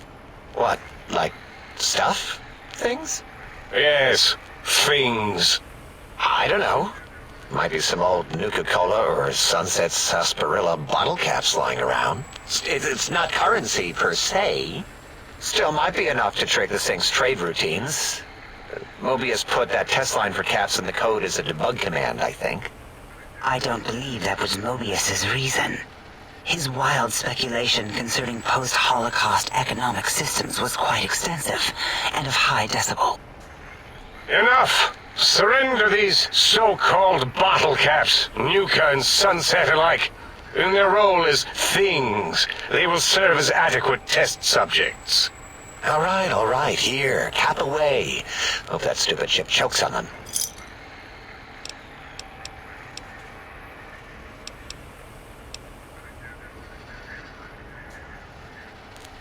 What, like stuff? Things? Yes, things. I don't know. Might be some old Nuka-Cola or Sunset Sarsaparilla bottle caps lying around. It's not currency per se. Still might be enough to trick the Sync's trade routines. Mobius put that test line for caps in the code as a debug command, I think. I don't believe that was Mobius's reason. His wild speculation concerning post-Holocaust economic systems was quite extensive and of high decibel. Enough! Surrender these so-called bottle caps, Nuka and Sunset alike. In their role as things, they will serve as adequate test subjects. All right, here, cap away. Hope that stupid chip chokes on them.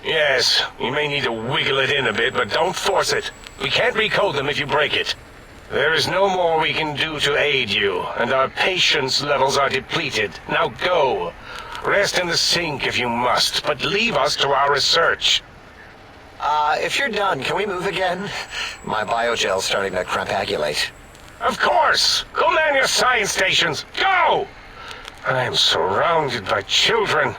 Yes, you may need to wiggle it in a bit, but don't force it. We can't recode them if you break it. There is no more we can do to aid you, and our patience levels are depleted. Now go. Rest in the sink if you must, but leave us to our research. If you're done, can we move again? My biogel's starting to crampagulate. Of course! Go man your science stations! Go! I am surrounded by children.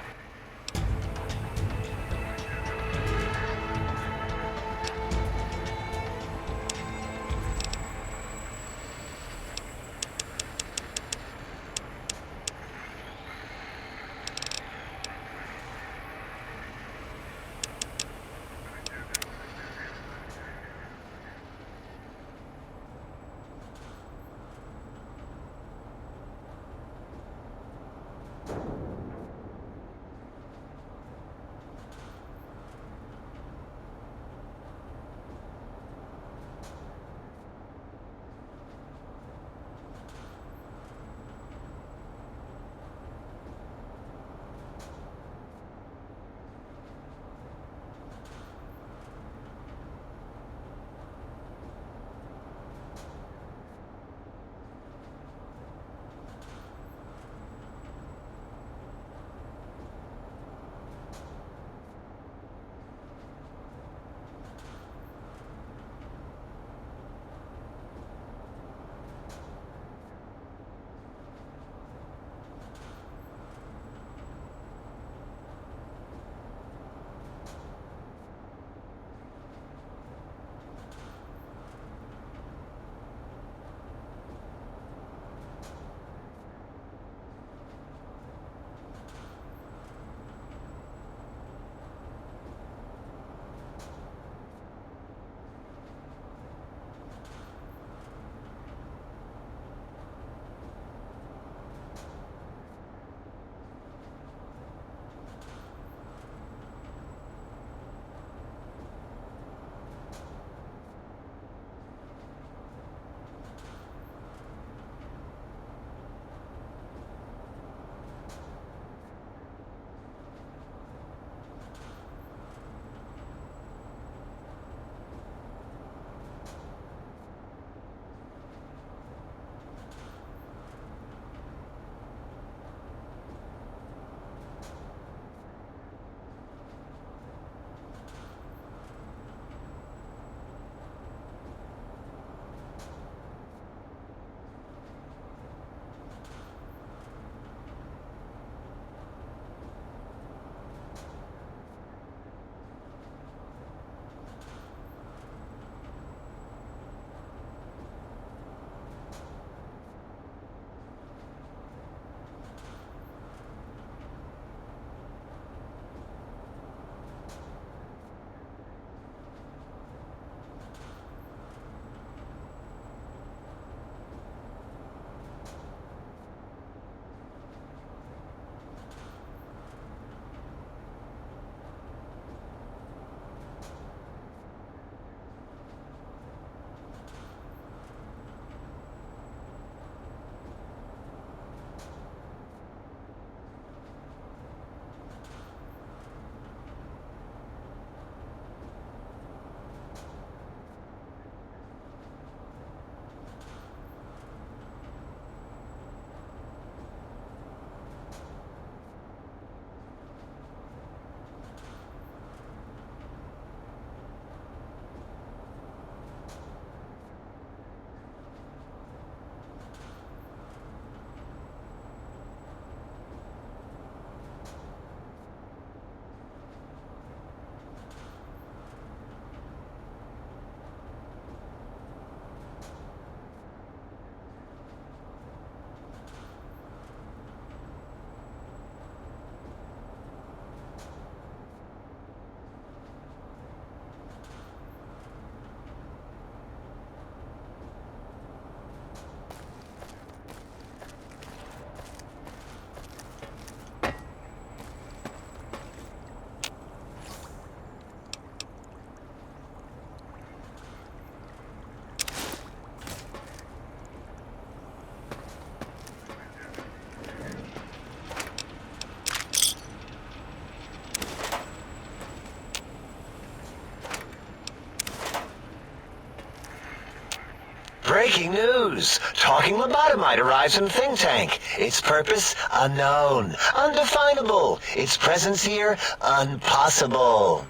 Breaking news! Talking lobotomite arrives in think tank. Its purpose, unknown. Undefinable. Its presence here, impossible.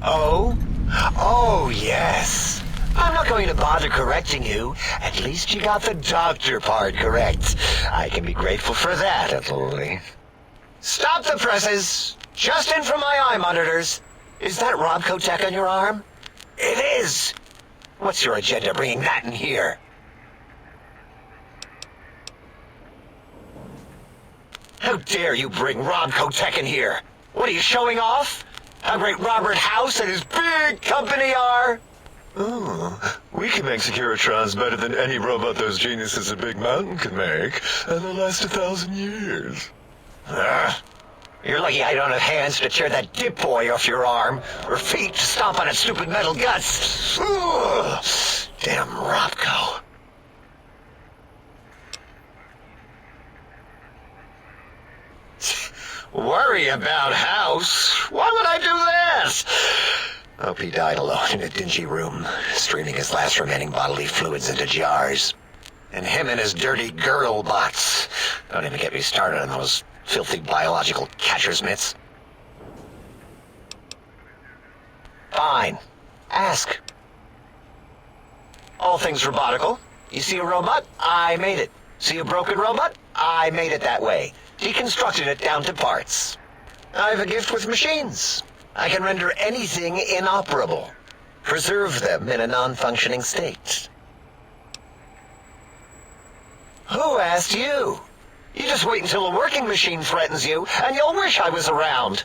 Oh? Oh, yes. I'm not going to bother correcting you. At least you got the doctor part correct. I can be grateful for that, at least. Stop the presses! Just in from my eye monitors. Is that Robco tech on your arm? It is! What's your agenda bringing that in here? How dare you bring Robco tech in here? What are you showing off? How great Robert House and his big company are? Oh, we can make Securitrons better than any robot those geniuses at Big Mountain can make, and they'll last 1,000 years. You're lucky I don't have hands to tear that dip boy off your arm, or feet to stomp on its stupid metal guts. Ugh. Damn Robco. Worry about House? Why would I do that? Hope he died alone in a dingy room, streaming his last remaining bodily fluids into jars. And him and his dirty girl bots. Don't even get me started on those filthy biological catcher's mitts. Fine. Ask. All things robotical. You see a robot? I made it. See a broken robot? I made it that way. Deconstructed it down to parts. I have a gift with machines. I can render anything inoperable. Preserve them in a non-functioning state. Who asked you? You just wait until a working machine threatens you, and you'll wish I was around.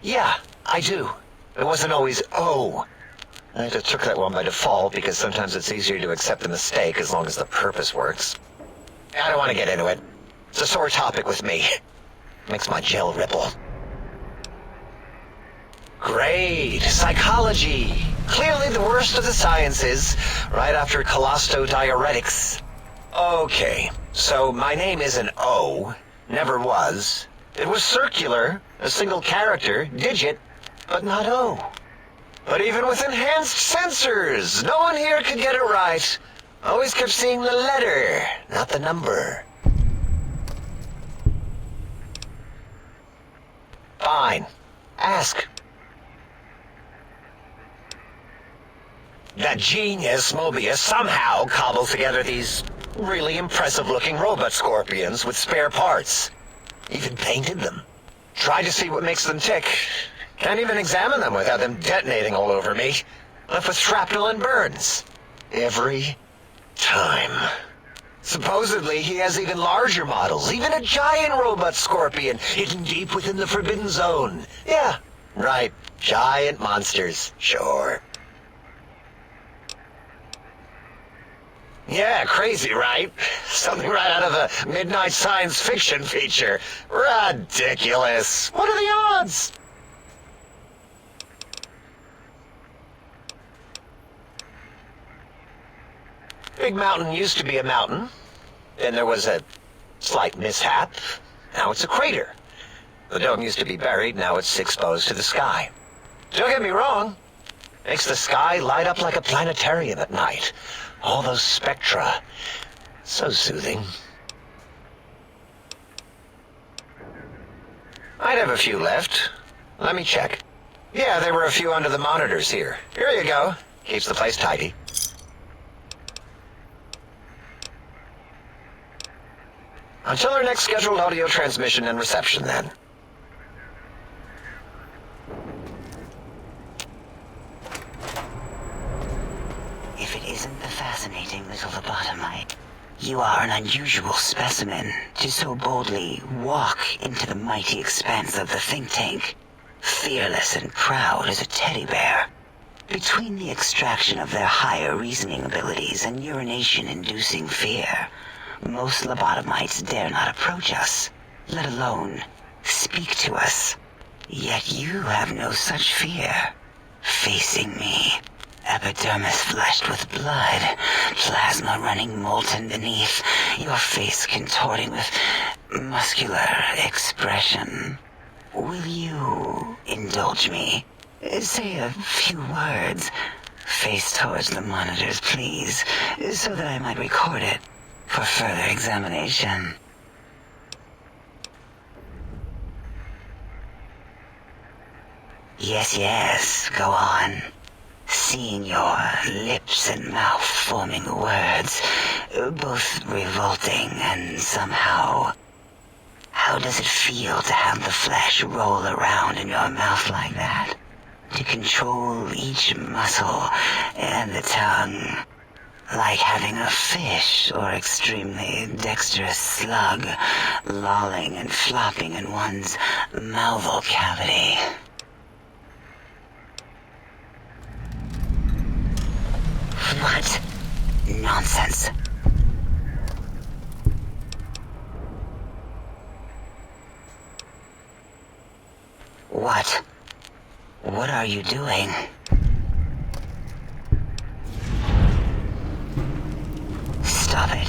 Yeah, I do. It wasn't always, oh. I just took that one by default because sometimes it's easier to accept the mistake as long as the purpose works. I don't want to get into it. It's a sore topic with me. Makes my gel ripple. Great. Psychology. Clearly the worst of the sciences, right after colostodiuretics. Okay, so my name is an O. Never was. It was circular, a single character, digit, but not O. But even with enhanced sensors, no one here could get it right. Always kept seeing the letter, not the number. Fine. Ask. That genius Mobius somehow cobbled together these really impressive-looking robot scorpions with spare parts. Even painted them. Tried to see what makes them tick. Can't even examine them without them detonating all over me. Left with shrapnel and burns. Every time. Supposedly, he has even larger models, even a giant robot scorpion hidden deep within the Forbidden Zone. Yeah, right. Giant monsters, sure. Yeah, crazy, right? Something right out of a midnight science fiction feature. Ridiculous. What are the odds? Big Mountain used to be a mountain. Then there was a slight mishap. Now it's a crater. The dome used to be buried, now it's exposed to the sky. Don't get me wrong. Makes the sky light up like a planetarium at night. All those spectra. So soothing. I'd have a few left. Let me check. Yeah, there were a few under the monitors here. Here you go. Keeps the place tidy. Until our next scheduled audio transmission and reception, then. If it isn't the fascinating little lobotomite, you are an unusual specimen to so boldly walk into the mighty expanse of the think tank, fearless and proud as a teddy bear. Between the extraction of their higher reasoning abilities and urination-inducing fear, most lobotomites dare not approach us, let alone speak to us. Yet you have no such fear. Facing me, epidermis fleshed with blood, plasma running molten beneath, your face contorting with muscular expression. Will you indulge me? Say a few words. Face towards the monitors, please, so that I might record it for further examination. Yes, go on. Seeing your lips and mouth forming words, both revolting and somehow... How does it feel to have the flesh roll around in your mouth like that? To control each muscle and the tongue, like having a fish or extremely dexterous slug lolling and flopping in one's mouthal cavity. What? Nonsense. What? What are you doing? Stop it.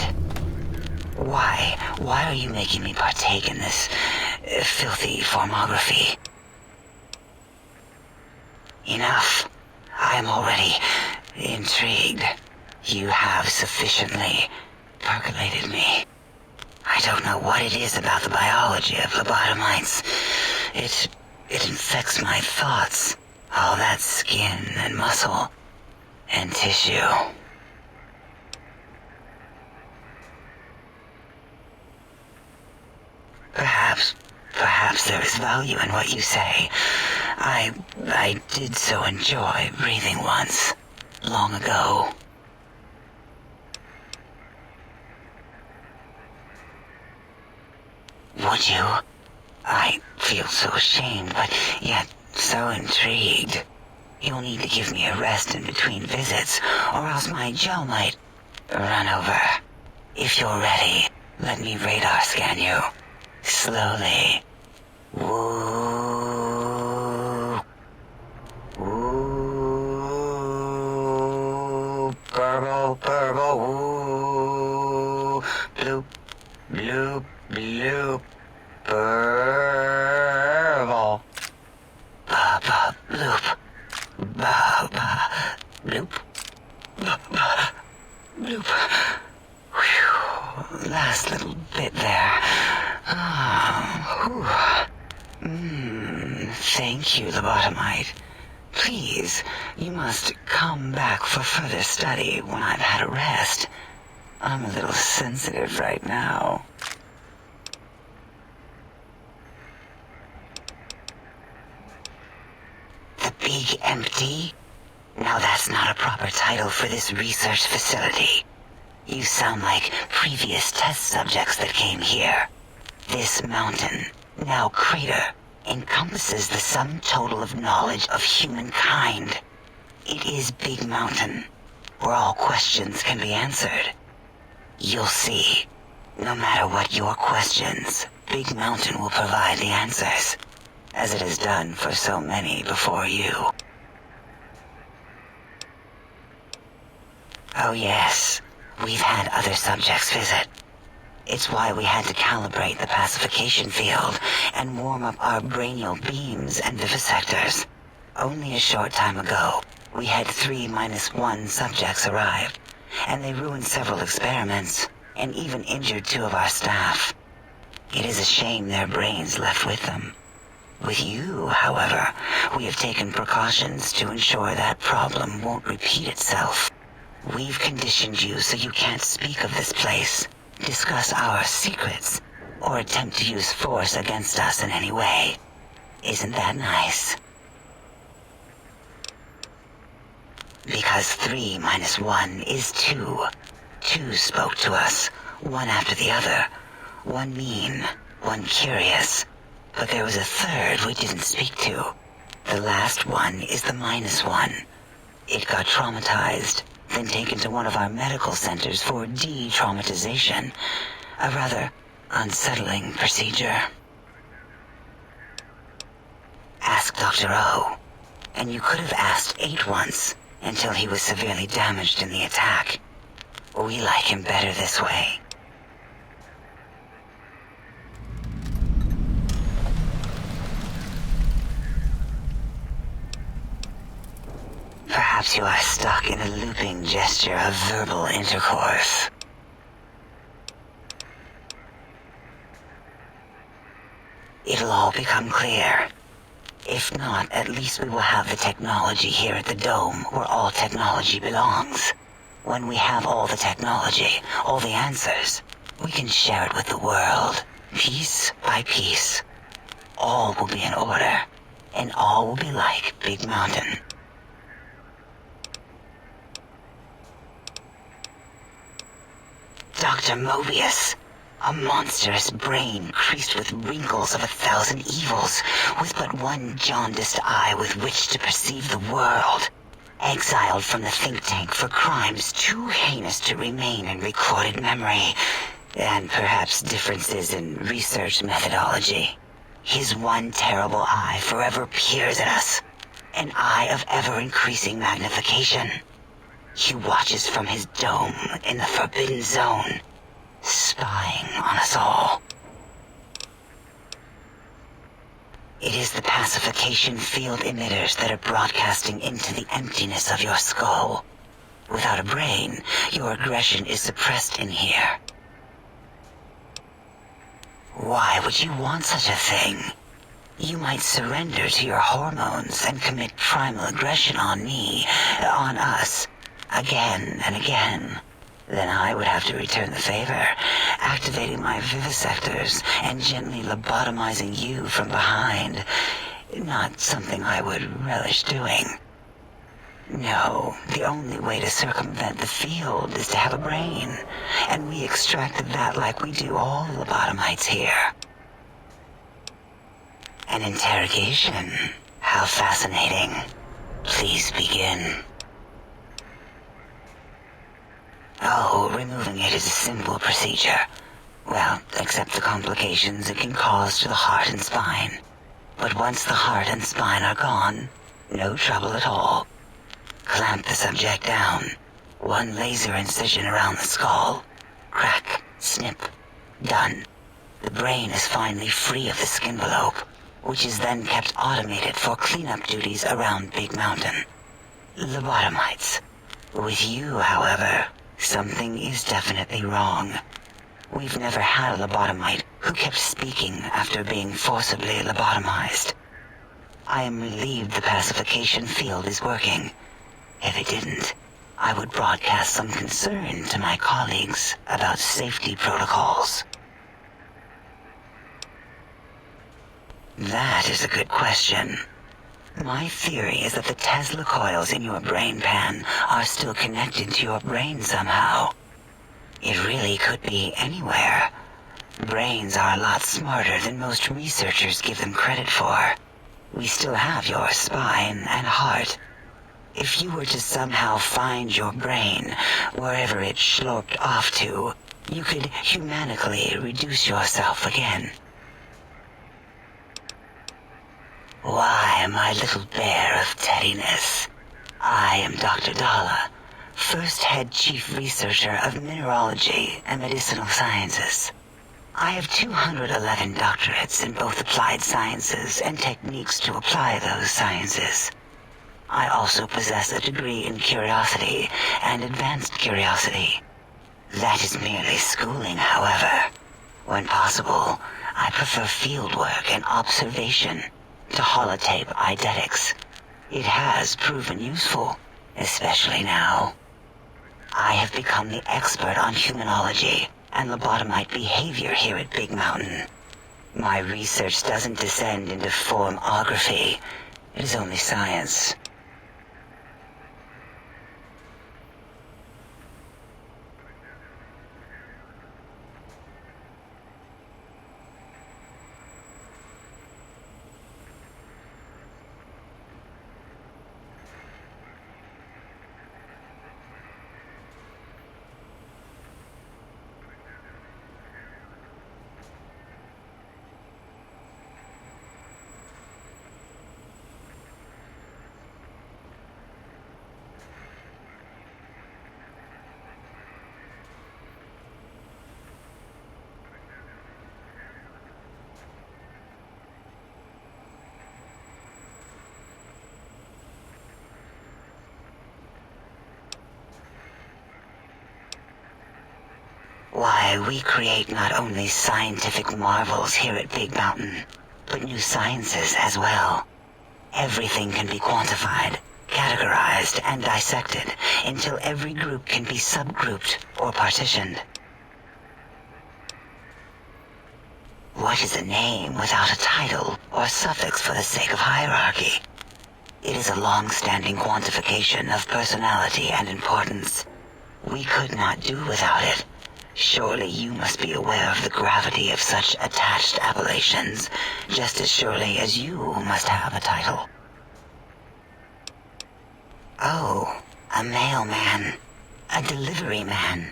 Why? Why are you making me partake in this filthy formography? Enough. I am already intrigued. You have sufficiently percolated me. I don't know what it is about the biology of lobotomites. It infects my thoughts. All that skin and muscle and tissue. Perhaps there is value in what you say. I did so enjoy breathing once, long ago. Would you? I feel so ashamed, but yet so intrigued. You'll need to give me a rest in between visits, or else my jaw might run over. If you're ready, let me radar scan you. Slowly. Woo. Woo. Purple, purple, woo. Bloop, bloop, bloop. Purple. Ba-ba, bloop. Ba-ba, bloop. Ba-ba, bloop. Whew. Last little bit there. Thank you, lobotomite. Please, you must come back for further study when I've had a rest. I'm a little sensitive right now. The Big Empty? Now that's not a proper title for this research facility. You sound like previous test subjects that came here. This mountain, now crater, encompasses the sum total of knowledge of humankind. It is Big Mountain, where all questions can be answered. You'll see. No matter what your questions, Big Mountain will provide the answers, as it has done for so many before you. Oh yes, we've had other subjects visit. It's why we had to calibrate the pacification field and warm up our brainial beams and vivisectors. Only a short time ago, we had 3-1 subjects arrive, and they ruined several experiments, and even injured 2 of our staff. It is a shame their brains left with them. With you, however, we have taken precautions to ensure that problem won't repeat itself. We've conditioned you so you can't speak of this place, discuss our secrets, or attempt to use force against us in any way. Isn't that nice? Because 3-1 is 2. 2 spoke to us, one after the other. One mean, one curious. But there was a third we didn't speak to. The last one is the -1. It got traumatized, then taken to one of our medical centers for de-traumatization. A rather unsettling procedure. Ask Dr. O. And you could have asked 8 once, until he was severely damaged in the attack. We like him better this way. Perhaps you are stuck in a looping gesture of verbal intercourse. It'll all become clear. If not, at least we will have the technology here at the Dome, where all technology belongs. When we have all the technology, all the answers, we can share it with the world, piece by piece. All will be in order, and all will be like Big Mountain. Dr. Mobius, a monstrous brain creased with wrinkles of 1,000 evils, with but one jaundiced eye with which to perceive the world. Exiled from the think tank for crimes too heinous to remain in recorded memory, and perhaps differences in research methodology. His one terrible eye forever peers at us, an eye of ever-increasing magnification. He watches from his dome in the Forbidden Zone, spying on us all. It is the pacification field emitters that are broadcasting into the emptiness of your skull. Without a brain, your aggression is suppressed in here. Why would you want such a thing? You might surrender to your hormones and commit primal aggression on me, on us, again and again. Then I would have to return the favor, activating my vivisectors and gently lobotomizing you from behind. Not something I would relish doing. No, the only way to circumvent the field is to have a brain, and we extracted that like we do all lobotomites here. An interrogation? How fascinating. Please begin. Oh, removing it is a simple procedure. Well, except the complications it can cause to the heart and spine. But once the heart and spine are gone, no trouble at all. Clamp the subject down. One laser incision around the skull. Crack, snip, done. The brain is finally free of the skin envelope, which is then kept automated for cleanup duties around Big Mountain. Lobotomites. With you, however, something is definitely wrong. We've never had a lobotomite who kept speaking after being forcibly lobotomized. I am relieved the pacification field is working. If it didn't, I would broadcast some concern to my colleagues about safety protocols. That is a good question. My theory is that the Tesla coils in your brain pan are still connected to your brain somehow. It really could be anywhere. Brains are a lot smarter than most researchers give them credit for. We still have your spine and heart. If you were to somehow find your brain, wherever it sloped off to, you could humanically reduce yourself again. Why, my little bear of teddiness. I am Dr. Dalla, first head chief researcher of mineralogy and medicinal sciences. I have 211 doctorates in both applied sciences and techniques to apply those sciences. I also possess a degree in curiosity and advanced curiosity. That is merely schooling, however. When possible, I prefer fieldwork and observation to holotape eidetics. It has proven useful, especially now. I have become the expert on humanology and lobotomite behavior here at Big Mountain. My research doesn't descend into formography. It is only science. Why, we create not only scientific marvels here at Big Mountain, but new sciences as well. Everything can be quantified, categorized, and dissected until every group can be subgrouped or partitioned. What is a name without a title or suffix for the sake of hierarchy? It is a long-standing quantification of personality and importance. We could not do without it. Surely you must be aware of the gravity of such attached appellations, just as surely as you must have a title. Oh, a mailman. A delivery man.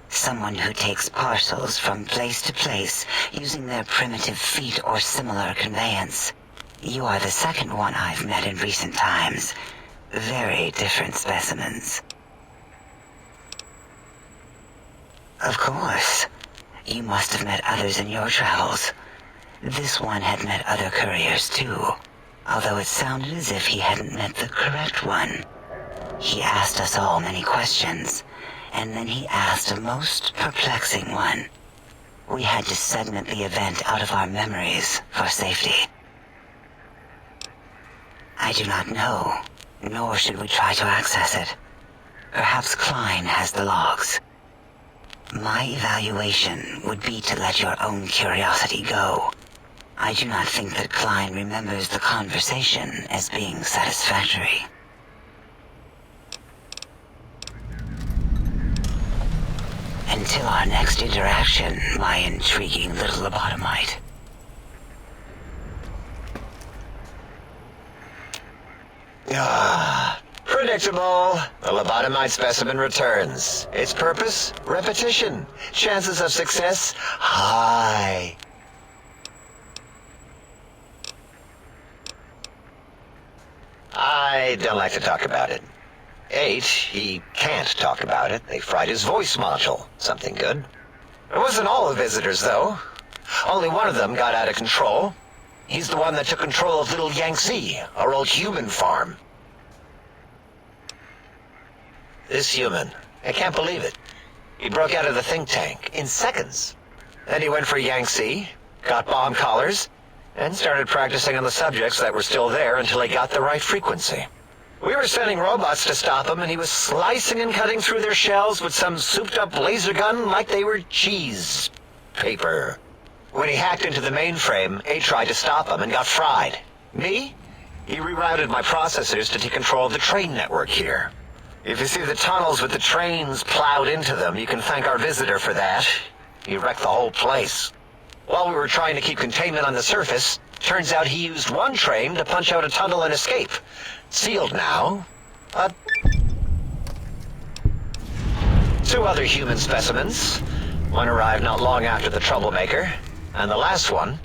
Someone who takes parcels from place to place using their primitive feet or similar conveyance. You are the second one I've met in recent times. Very different specimens. Of course. You must have met others in your travels. This one had met other couriers too, although it sounded as if he hadn't met the correct one. He asked us all many questions, and then he asked a most perplexing one. We had to segment the event out of our memories for safety. I do not know, nor should we try to access it. Perhaps Klein has the logs. My evaluation would be to let your own curiosity go. I do not think that Klein remembers the conversation as being satisfactory. Until our next interaction, my intriguing little lobotomite. Predictable. The lobotomite specimen returns. Its purpose? Repetition. Chances of success? High. I don't like to talk about it. 8, he can't talk about it. They fried his voice module. Something good. It wasn't all the visitors, though. Only one of them got out of control. He's the one that took control of Little Yangtze, our old human farm. This human, I can't believe it. He broke out of the think tank in seconds. Then he went for Yangtze, got bomb collars, and started practicing on the subjects that were still there until he got the right frequency. We were sending robots to stop him, and he was slicing and cutting through their shells with some souped-up laser gun like they were cheese paper. When he hacked into the mainframe, A tried to stop him and got fried. Me? He rerouted my processors to take control of the train network here. If you see the tunnels with the trains plowed into them, you can thank our visitor for that. He wrecked the whole place. While we were trying to keep containment on the surface, turns out he used one train to punch out a tunnel and escape. Sealed now. 2 other human specimens. One arrived not long after the troublemaker, and the last one,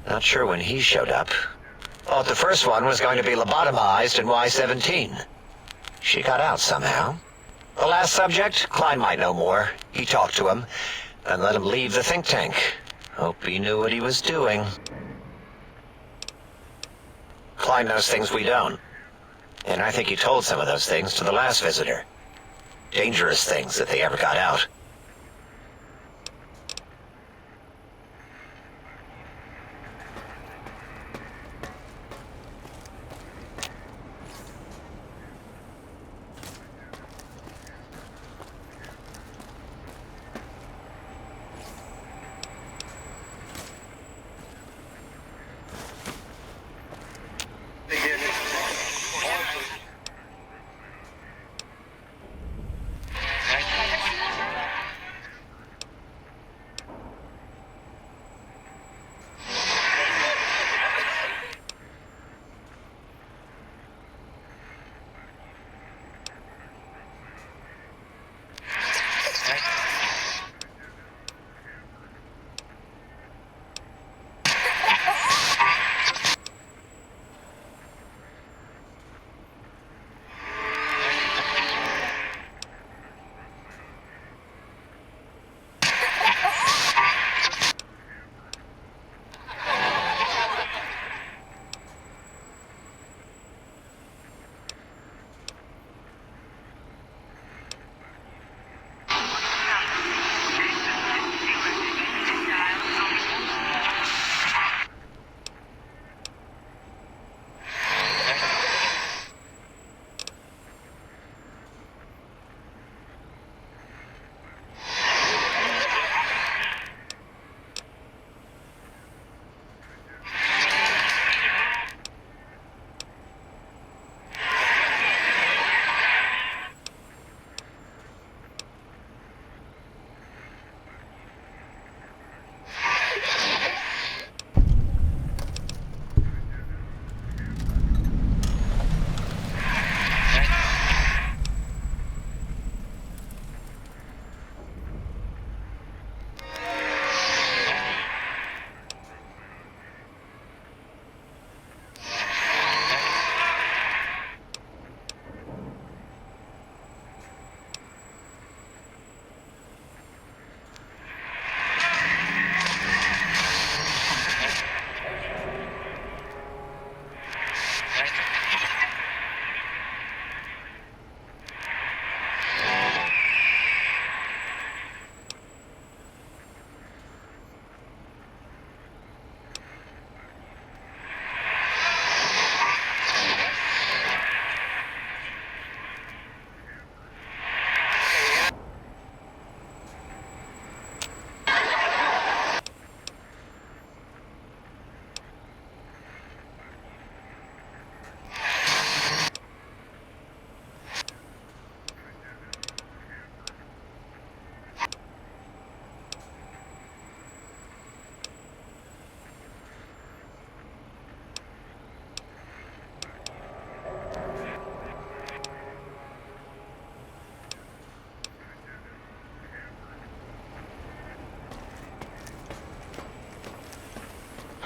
not sure when he showed up. Thought the first one was going to be lobotomized in Y-17. She got out somehow. The last subject, Klein might know more. He talked to him, and let him leave the think tank. Hope he knew what he was doing. Klein knows things we don't. And I think he told some of those things to the last visitor. Dangerous things if they ever got out.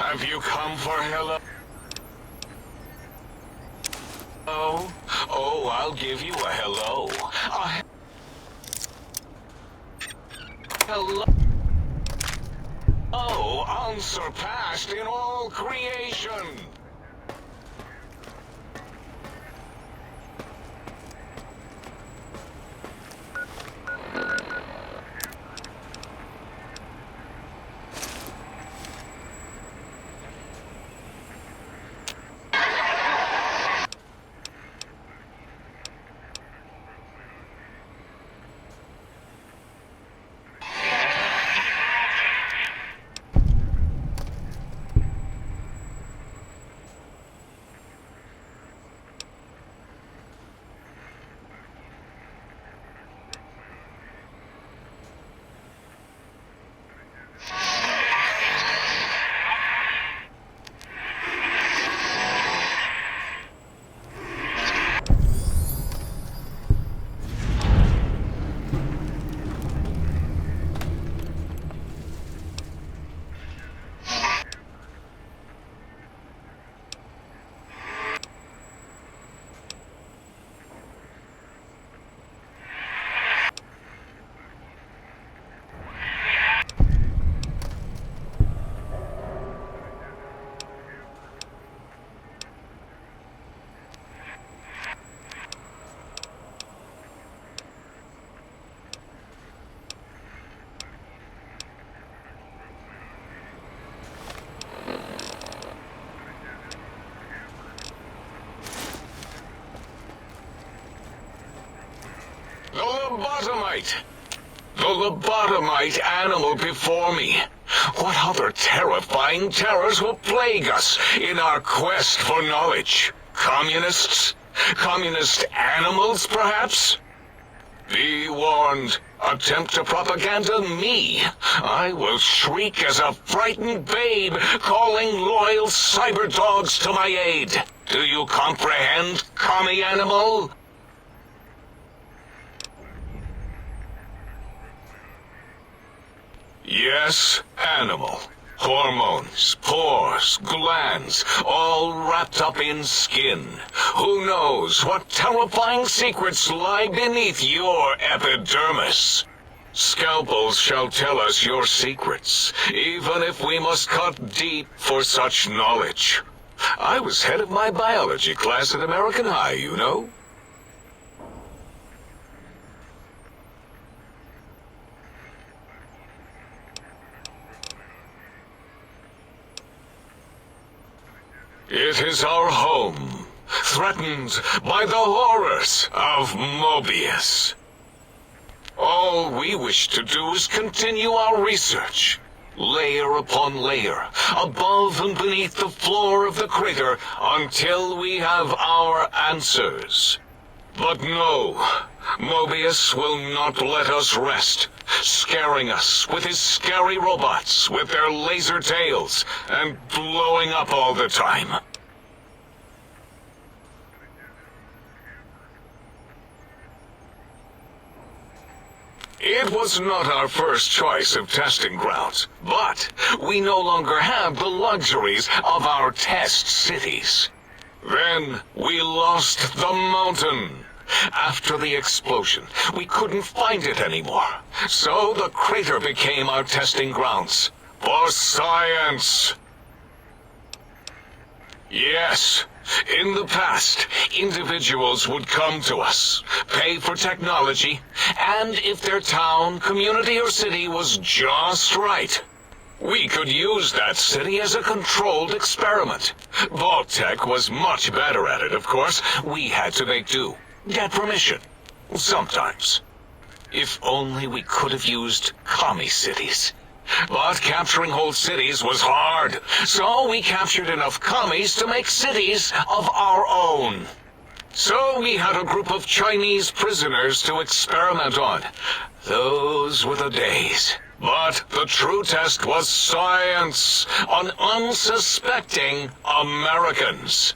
Have you come for hello? Oh, I'll give you a hello. Hello. Oh, unsurpassed in all creation. The lobotomite! The lobotomite animal before me. What other terrifying terrors will plague us in our quest for knowledge? Communists? Communist animals, perhaps? Be warned. Attempt to propaganda me. I will shriek as a frightened babe, calling loyal cyber dogs to my aid. Do you comprehend, commie animal? Yes, animal. Hormones, pores, glands, all wrapped up in skin. Who knows what terrifying secrets lie beneath your epidermis? Scalpels shall tell us your secrets, even if we must cut deep for such knowledge. I was head of my biology class at American High, you know. It is our home, threatened by the horrors of Mobius. All we wish to do is continue our research, layer upon layer, above and beneath the floor of the crater, until we have our answers. But no, Mobius will not let us rest, scaring us with his scary robots with their laser tails and blowing up all the time. It was not our first choice of testing grounds, but we no longer have the luxuries of our test cities. Then we lost the mountain. After the explosion, we couldn't find it anymore. So the crater became our testing grounds. For science. Yes, in the past, individuals would come to us, pay for technology, and if their town, community, or city was just right, we could use that city as a controlled experiment. Vault-Tec was much better at it, of course. We had to make do. Get permission. Sometimes. If only we could have used commie cities. But capturing whole cities was hard, so we captured enough commies to make cities of our own. So we had a group of Chinese prisoners to experiment on. Those were the days. But the true test was science on unsuspecting Americans.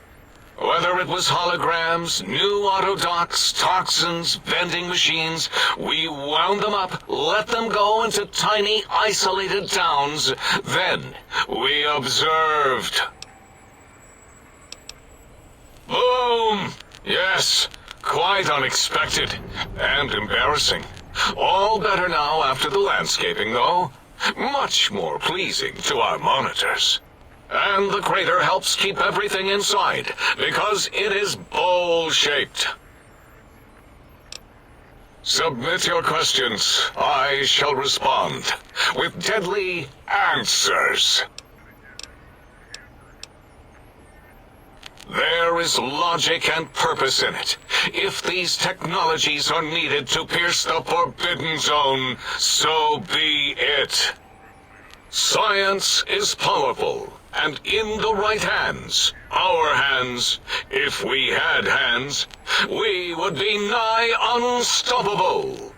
Whether it was holograms, new autodocs, toxins, vending machines, we wound them up, let them go into tiny, isolated towns. Then we observed. Boom! Yes, quite unexpected and embarrassing. All better now after the landscaping, though. Much more pleasing to our monitors. And the crater helps keep everything inside, because it is bowl-shaped. Submit your questions. I shall respond with deadly answers. There is logic and purpose in it. If these technologies are needed to pierce the Forbidden Zone, so be it. Science is powerful, and in the right hands, our hands, if we had hands, we would be nigh unstoppable.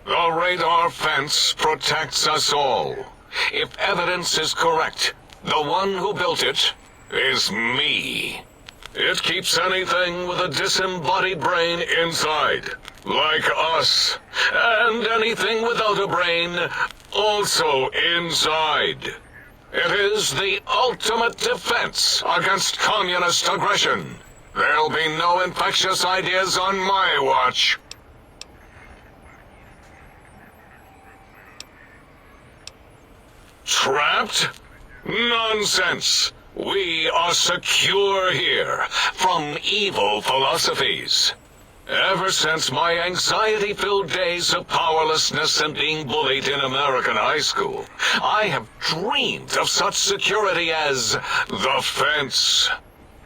The radar fence protects us all. If evidence is correct, the one who built it is me. It keeps anything with a disembodied brain inside, like us, and anything without a brain also inside. It is the ultimate defense against communist aggression. There'll be no infectious ideas on my watch. Trapped? Nonsense! We are secure here from evil philosophies. Ever since my anxiety-filled days of powerlessness and being bullied in American high school, I have dreamed of such security as the fence.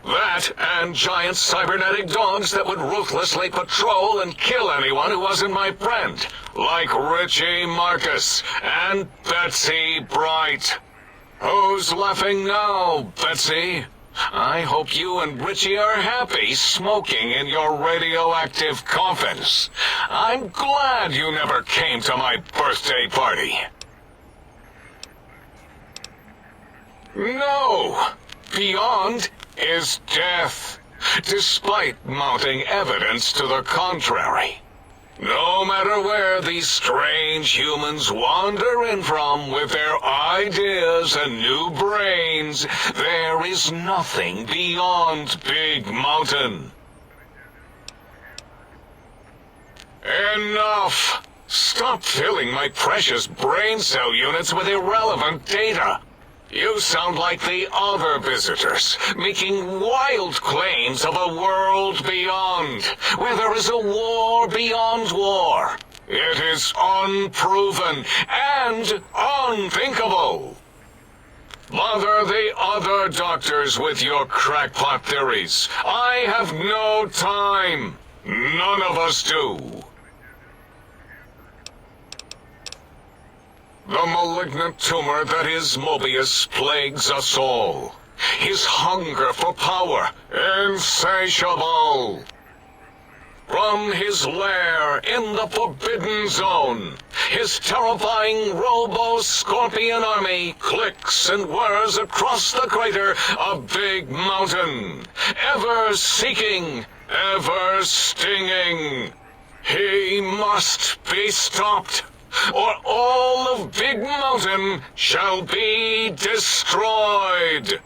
That and giant cybernetic dogs that would ruthlessly patrol and kill anyone who wasn't my friend, like Richie Marcus and Betsy Bright. Who's laughing now, Betsy? I hope you and Richie are happy smoking in your radioactive coffins. I'm glad you never came to my birthday party. No! Beyond is death, despite mounting evidence to the contrary. No matter where these strange humans wander in from with their ideas and new brains, there is nothing beyond Big Mountain. Enough! Stop filling my precious brain cell units with irrelevant data. You sound like the other visitors, making wild claims of a world beyond, where there is a war beyond war. It is unproven and unthinkable. Bother the other doctors with your crackpot theories. I have no time. None of us do. The malignant tumor that is Mobius plagues us all. His hunger for power, insatiable. From his lair in the Forbidden Zone, his terrifying Robo-Scorpion army clicks and whirs across the crater of Big Mountain, ever seeking, ever stinging. He must be stopped, or all of Big Mountain shall be destroyed.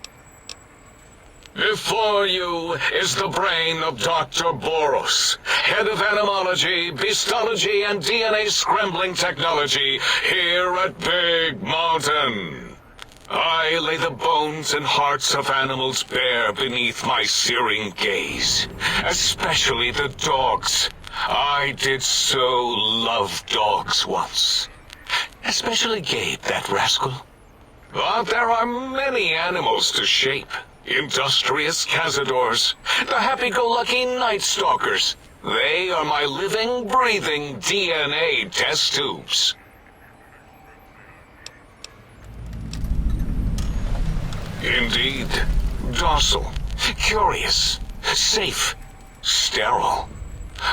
Before you is the brain of Dr. Boros, head of animology, beastology, and DNA scrambling technology here at Big Mountain. I lay the bones and hearts of animals bare beneath my searing gaze, especially the dogs. I did so love dogs once. Especially Gabe, that rascal. But there are many animals to shape. Industrious cazadors, the happy-go-lucky night stalkers. They are my living, breathing DNA test tubes. Indeed, docile, curious, safe, sterile.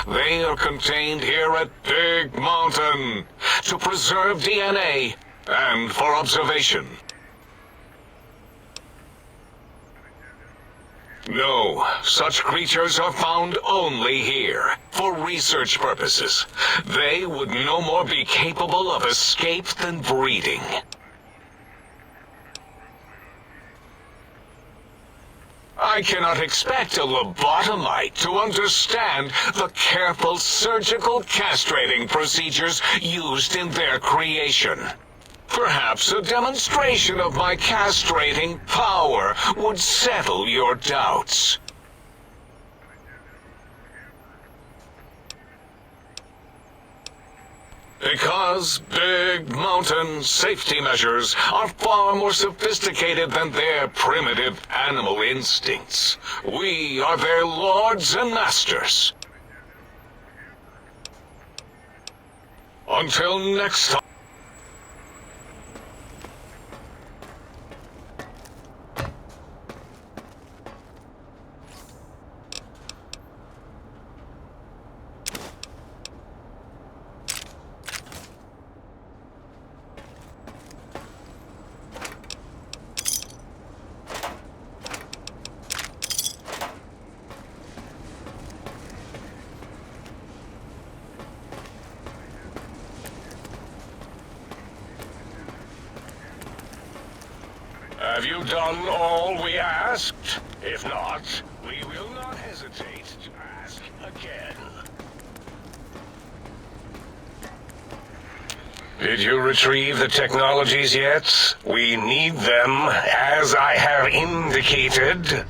They are contained here at Big Mountain to preserve DNA and for observation. No, such creatures are found only here, for research purposes. They would no more be capable of escape than breeding. I cannot expect a lobotomite to understand the careful surgical castrating procedures used in their creation. Perhaps a demonstration of my castrating power would settle your doubts. Because Big Mountain safety measures are far more sophisticated than their primitive animal instincts. We are their lords and masters. Until next time. Have you done all we asked? If not, we will not hesitate to ask again. Did you retrieve the technologies yet? We need them, as I have indicated.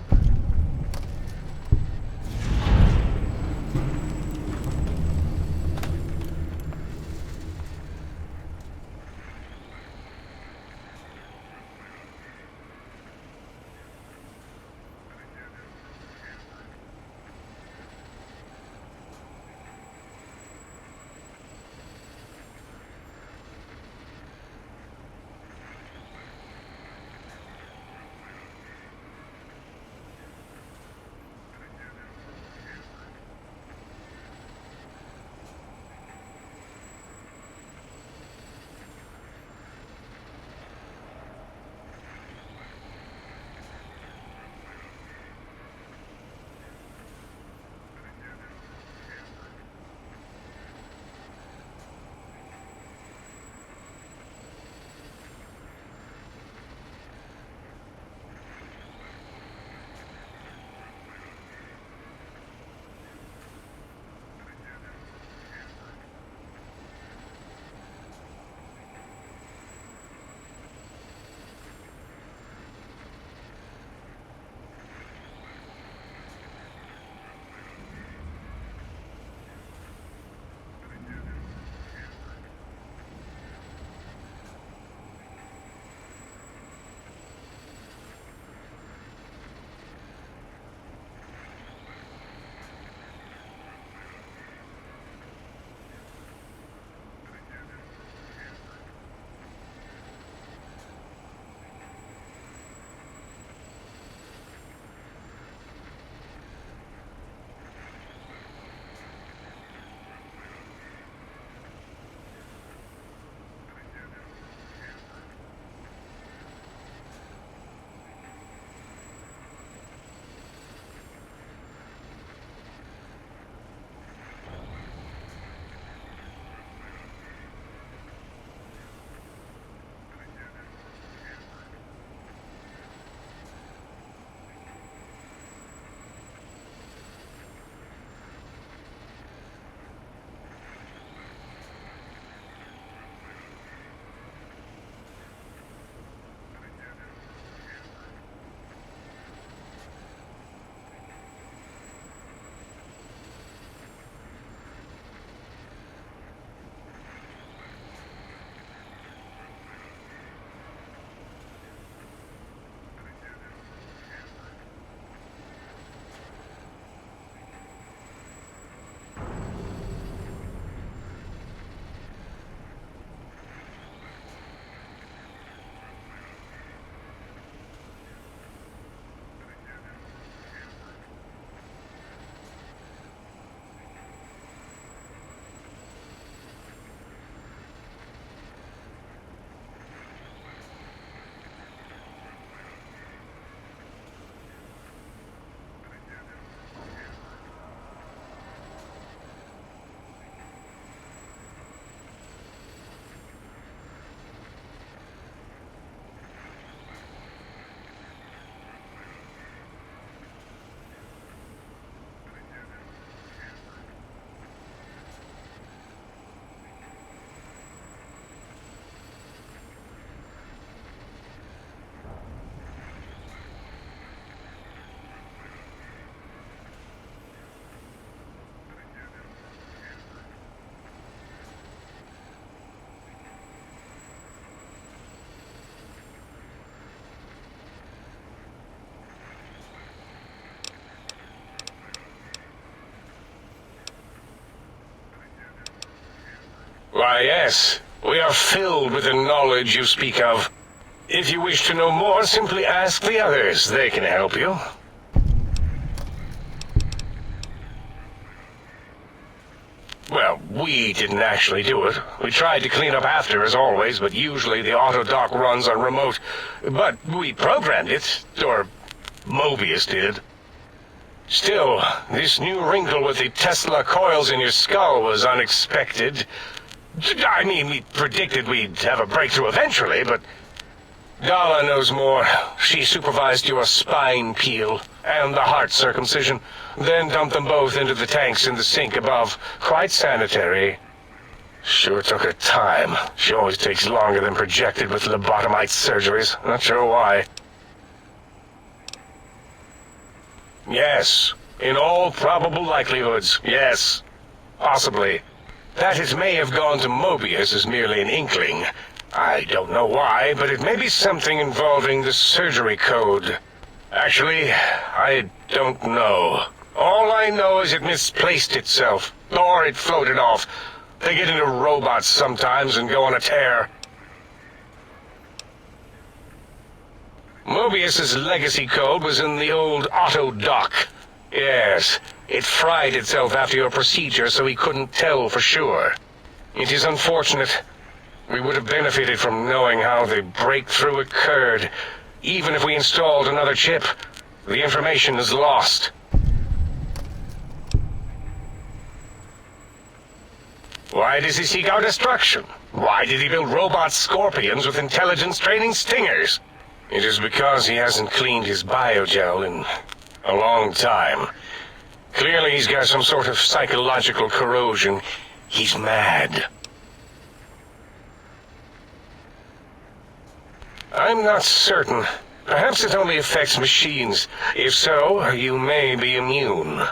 Why, yes. We are filled with the knowledge you speak of. If you wish to know more, simply ask the others. They can help you. Well, we didn't actually do it. We tried to clean up after, as always, but usually the auto-dock runs on remote. But we programmed it, or Mobius did. Still, this new wrinkle with the Tesla coils in your skull was unexpected. I mean, we predicted we'd have a breakthrough eventually, but Dala knows more. She supervised your spine peel and the heart circumcision, then dumped them both into the tanks in the sink above. Quite sanitary. Sure took her time. She always takes longer than projected with lobotomite surgeries. Not sure why. Yes, in all probable likelihoods, yes. Possibly. That it may have gone to Mobius is merely an inkling. I don't know why, but it may be something involving the surgery code. Actually, I don't know. All I know is it misplaced itself, or it floated off. They get into robots sometimes and go on a tear. Mobius's legacy code was in the old auto-dock. Yes, it fried itself after your procedure, so he couldn't tell for sure. It is unfortunate. We would have benefited from knowing how the breakthrough occurred. Even if we installed another chip, the information is lost. Why does he seek our destruction? Why did he build robot scorpions with intelligence training stingers? It is because he hasn't cleaned his biogel in a long time. Clearly he's got some sort of psychological corrosion. He's mad. I'm not certain. Perhaps it only affects machines. If so, you may be immune.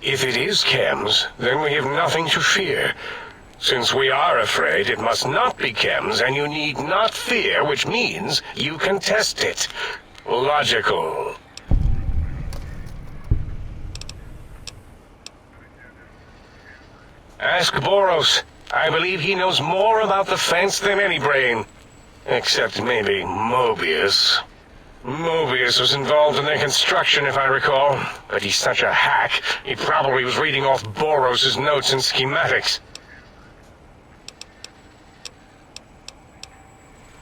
If it is chems, then we have nothing to fear. Since we are afraid, it must not be chems, and you need not fear, which means you can test it. Logical. Ask Boros. I believe he knows more about the fence than any brain. Except maybe Mobius. Mobius was involved in their construction, if I recall. But he's such a hack, he probably was reading off Boros' notes and schematics.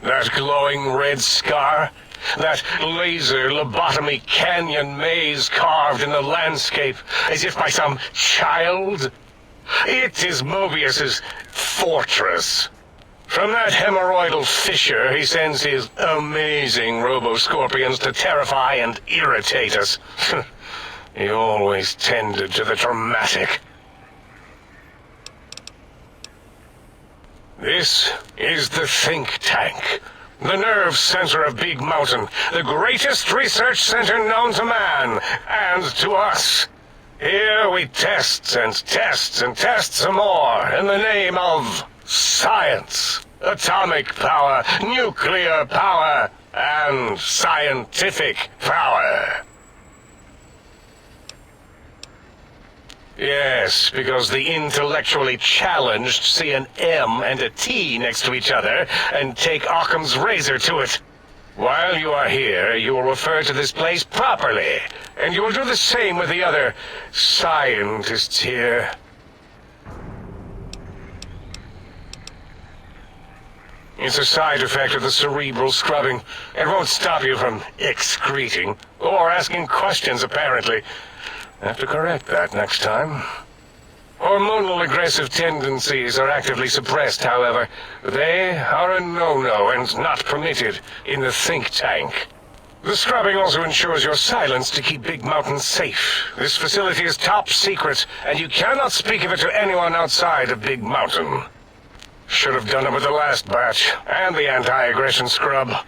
That glowing red scar? That laser lobotomy canyon maze carved in the landscape, as if by some child? It is Mobius's fortress. From that hemorrhoidal fissure, he sends his amazing robo-scorpions to terrify and irritate us. He always tended to the dramatic. This is the think tank, the nerve center of Big Mountain, the greatest research center known to man, and to us. Here we test and test and test some more in the name of science, atomic power, nuclear power, and scientific power. Yes, because the intellectually challenged see an M and a T next to each other and take Occam's razor to it. While you are here, you will refer to this place properly, and you will do the same with the other scientists here. It's a side effect of the cerebral scrubbing. It won't stop you from excreting, or asking questions, apparently. Have to correct that next time. Hormonal aggressive tendencies are actively suppressed, however. They are a no-no and not permitted in the think tank. The scrubbing also ensures your silence to keep Big Mountain safe. This facility is top secret, and you cannot speak of it to anyone outside of Big Mountain. Should have done it with the last batch, and the anti-aggression scrub.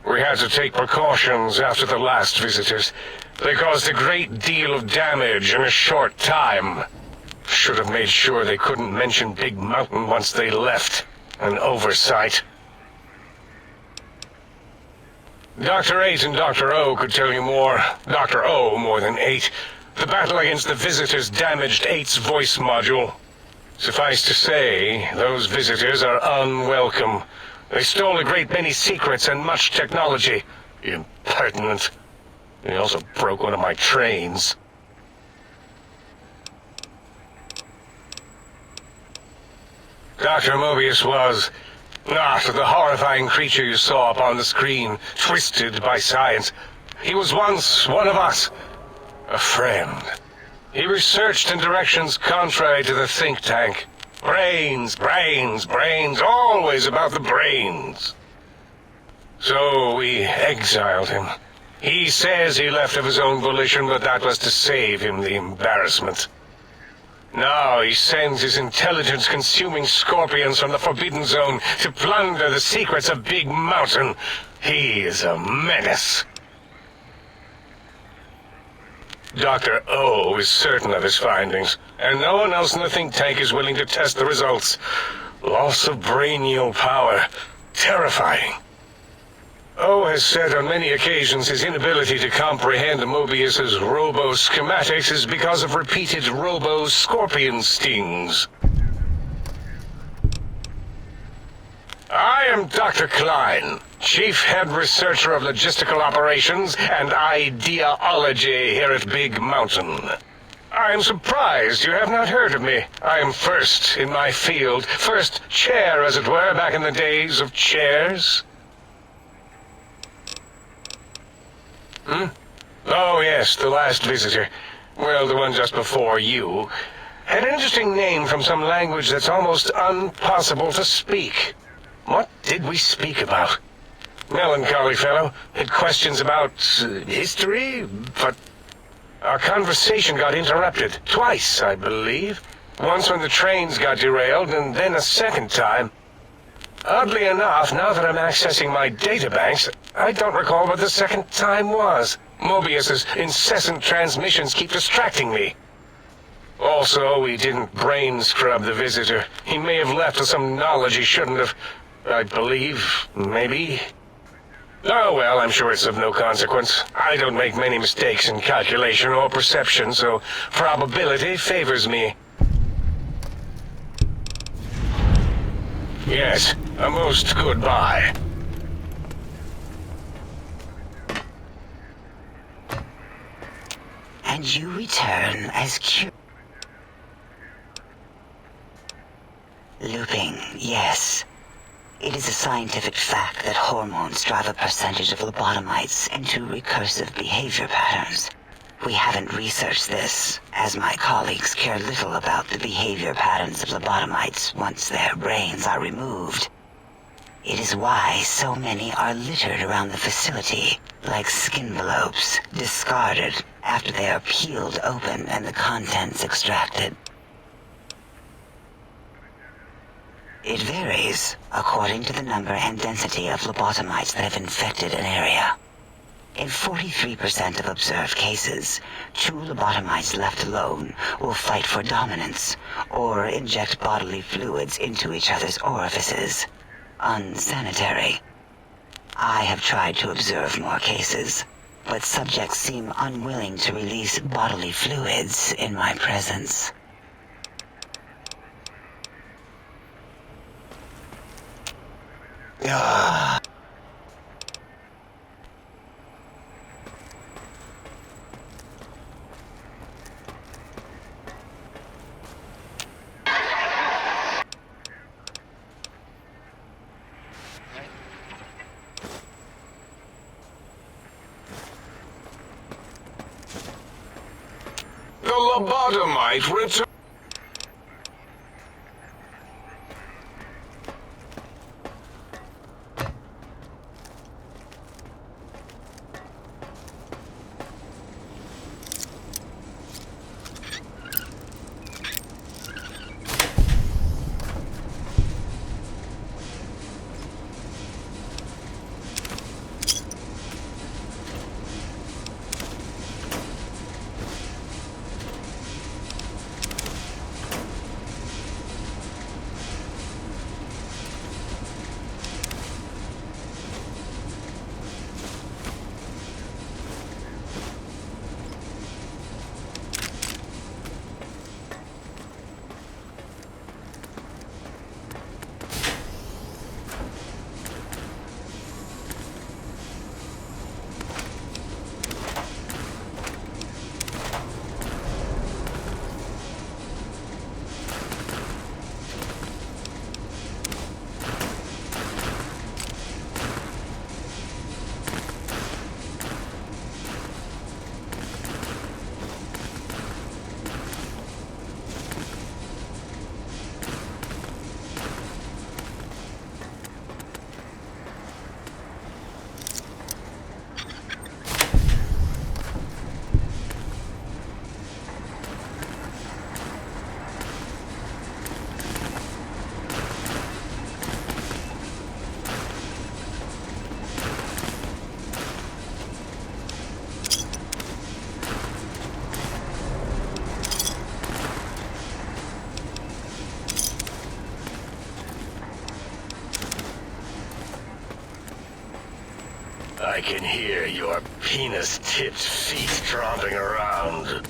We had to take precautions after the last visitors. They caused a great deal of damage in a short time. Should have made sure they couldn't mention Big Mountain once they left. An oversight. Dr. 8 and Dr. O could tell you more. Dr. O more than 8. The battle against the visitors damaged 8's voice module. Suffice to say, those visitors are unwelcome. They stole a great many secrets and much technology. Impertinent. They also broke one of my trains. Dr. Mobius was not the horrifying creature you saw upon the screen, twisted by science. He was once one of us, a friend. He researched in directions contrary to the think tank. Brains, brains, brains, always about the brains. So we exiled him. He says he left of his own volition, but that was to save him the embarrassment. Now he sends his intelligence-consuming scorpions from the Forbidden Zone to plunder the secrets of Big Mountain. He is a menace. Dr. O is certain of his findings, and no one else in the think tank is willing to test the results. Loss of brainial power. Terrifying. O has said on many occasions his inability to comprehend Mobius's robo-schematics is because of repeated robo-scorpion stings. I am Dr. Klein, Chief Head Researcher of Logistical Operations and Ideology here at Big Mountain. I am surprised you have not heard of me. I am first in my field, first chair, as it were, back in the days of chairs. Oh, yes, the last visitor. Well, the one just before you. Had an interesting name from some language that's almost impossible to speak. What did we speak about? Melancholy fellow. Had questions about history, but our conversation got interrupted. Twice, I believe. Once when the trains got derailed, and then a second time. Oddly enough, now that I'm accessing my databanks, I don't recall what the second time was. Mobius's incessant transmissions keep distracting me. Also, we didn't brain scrub the visitor. He may have left with some knowledge he shouldn't have. I believe, maybe. Oh well, I'm sure it's of no consequence. I don't make many mistakes in calculation or perception, so probability favors me. Yes, a most goodbye. And you return as Looping, yes. It is a scientific fact that hormones drive a percentage of lobotomites into recursive behavior patterns. We haven't researched this, as my colleagues care little about the behavior patterns of lobotomites once their brains are removed. It is why so many are littered around the facility, like skinvelopes, discarded after they are peeled open and the contents extracted. It varies according to the number and density of lobotomites that have infected an area. In 43% of observed cases, two lobotomites left alone will fight for dominance or inject bodily fluids into each other's orifices. Unsanitary. I have tried to observe more cases, but subjects seem unwilling to release bodily fluids in my presence. The lobotomite return. I can hear your penis-tipped feet tromping around.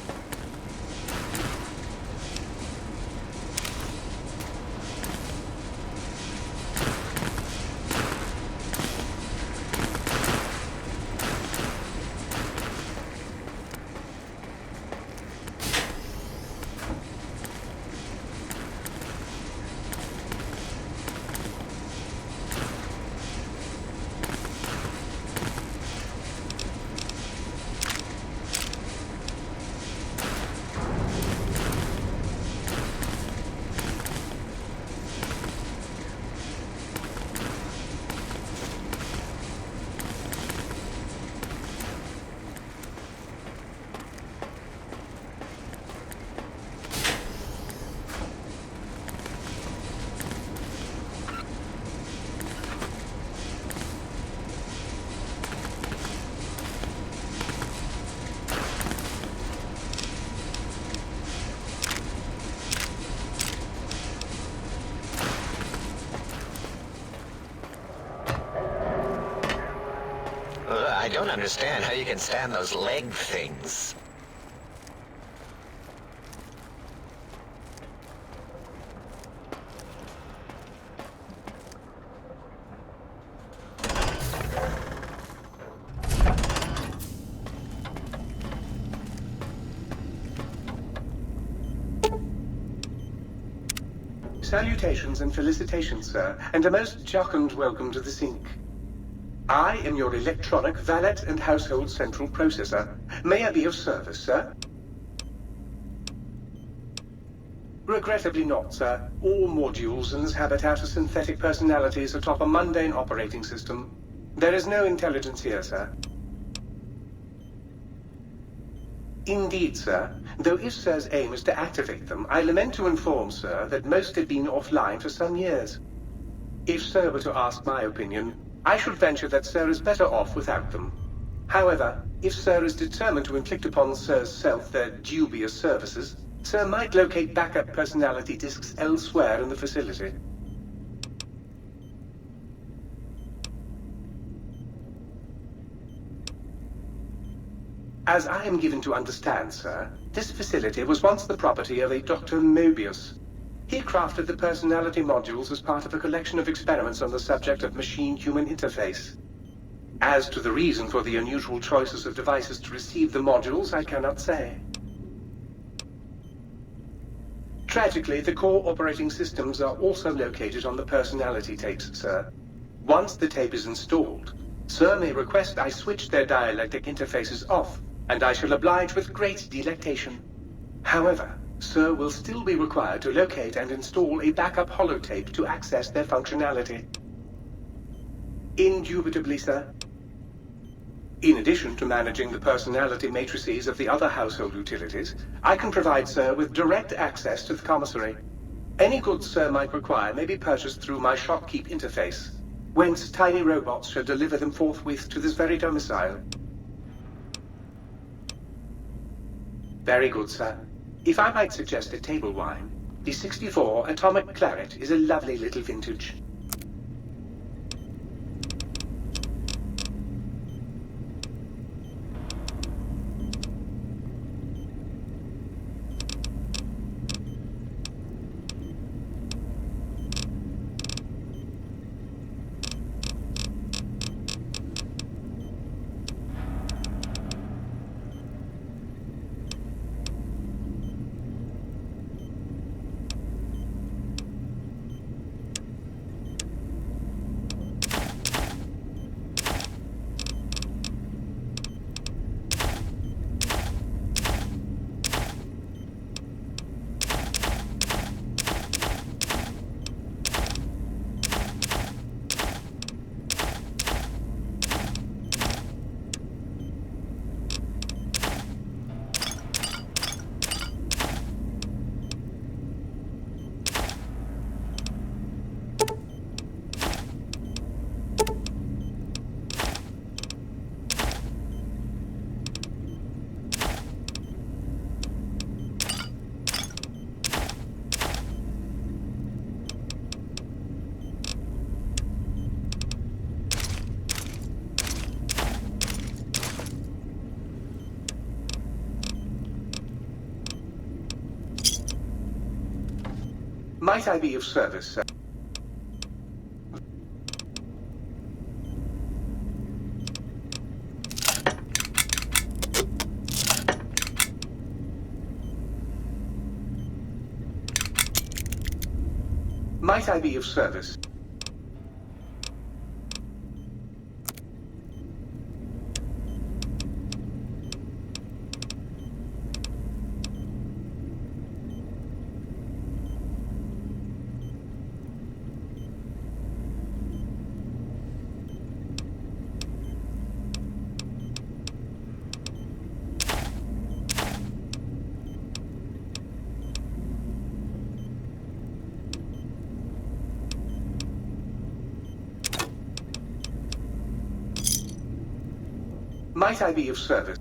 I don't understand how you can stand those leg things. Salutations and felicitations, sir, and a most jocund welcome to the sink. I am your electronic valet and household central processor. May I be of service, sir? Regrettably not, sir. All modules in this habitat are synthetic personalities atop a mundane operating system. There is no intelligence here, sir. Indeed, sir. Though if Sir's aim is to activate them, I lament to inform, sir, that most have been offline for some years. If Sir were to ask my opinion, I should venture that Sir is better off without them. However, if Sir is determined to inflict upon Sir's self their dubious services, Sir might locate backup personality disks elsewhere in the facility. As I am given to understand, sir, this facility was once the property of a Dr. Mobius. He crafted the personality modules as part of a collection of experiments on the subject of machine-human interface. As to the reason for the unusual choices of devices to receive the modules, I cannot say. Tragically, the core operating systems are also located on the personality tapes, sir. Once the tape is installed, Sir may request I switch their dialectic interfaces off, and I shall oblige with great delectation. However, Sir will still be required to locate and install a backup holotape to access their functionality. Indubitably, sir. In addition to managing the personality matrices of the other household utilities, I can provide Sir with direct access to the commissary. Any goods Sir might require may be purchased through my shopkeep interface, whence tiny robots shall deliver them forthwith to this very domicile. Very good, sir. If I might suggest a table wine, the 64 Atomic Claret is a lovely little vintage. Might I be of service, sir? Might I be of service? Might I be of service?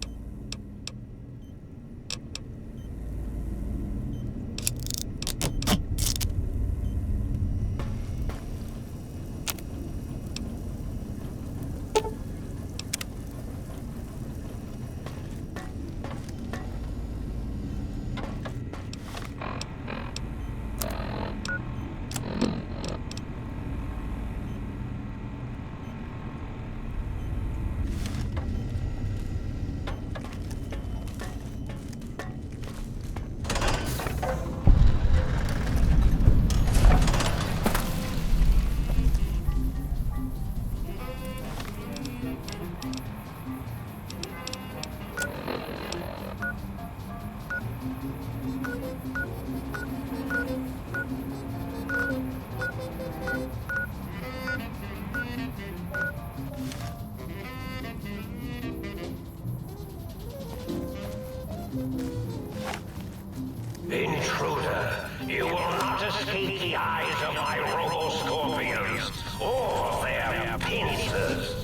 Intruder, you will not escape the eyes of my robo-scorpions or their pincers.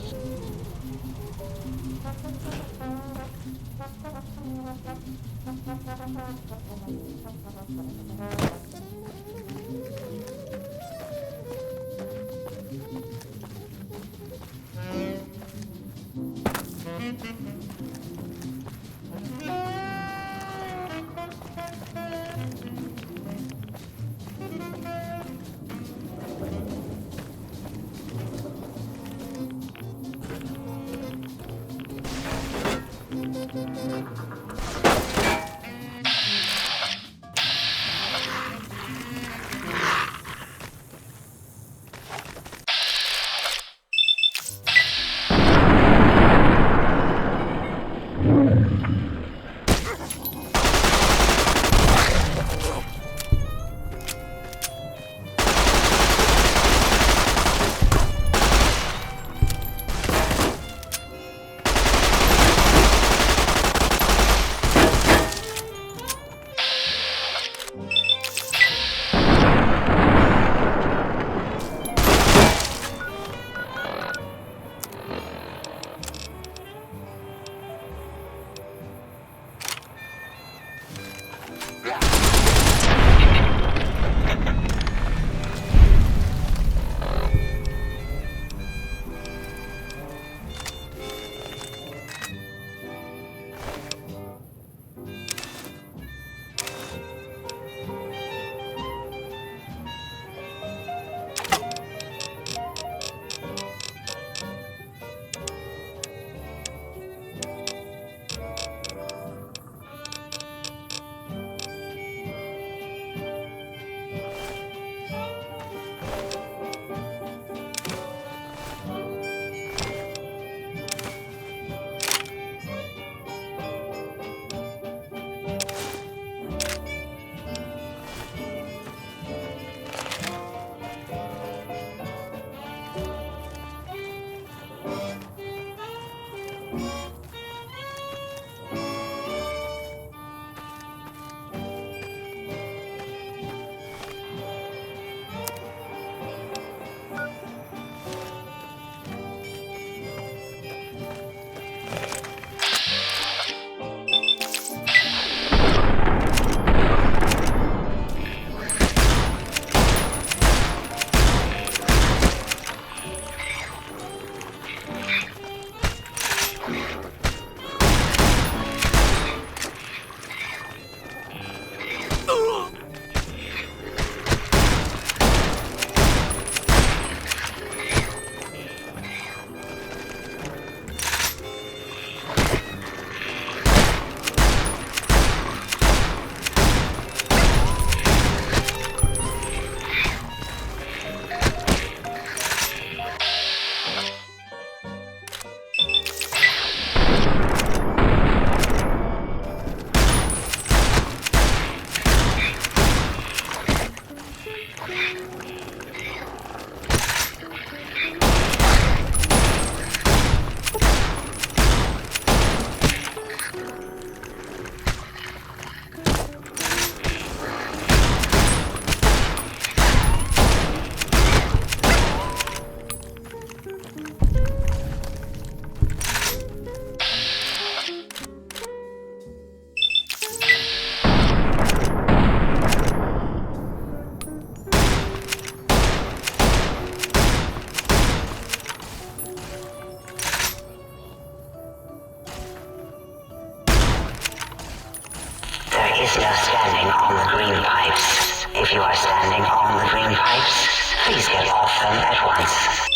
Is no standing on the green pipes. If you are standing on the green pipes, please get off them at once.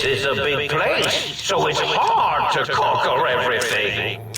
is a big place, so it's hard to conquer everything.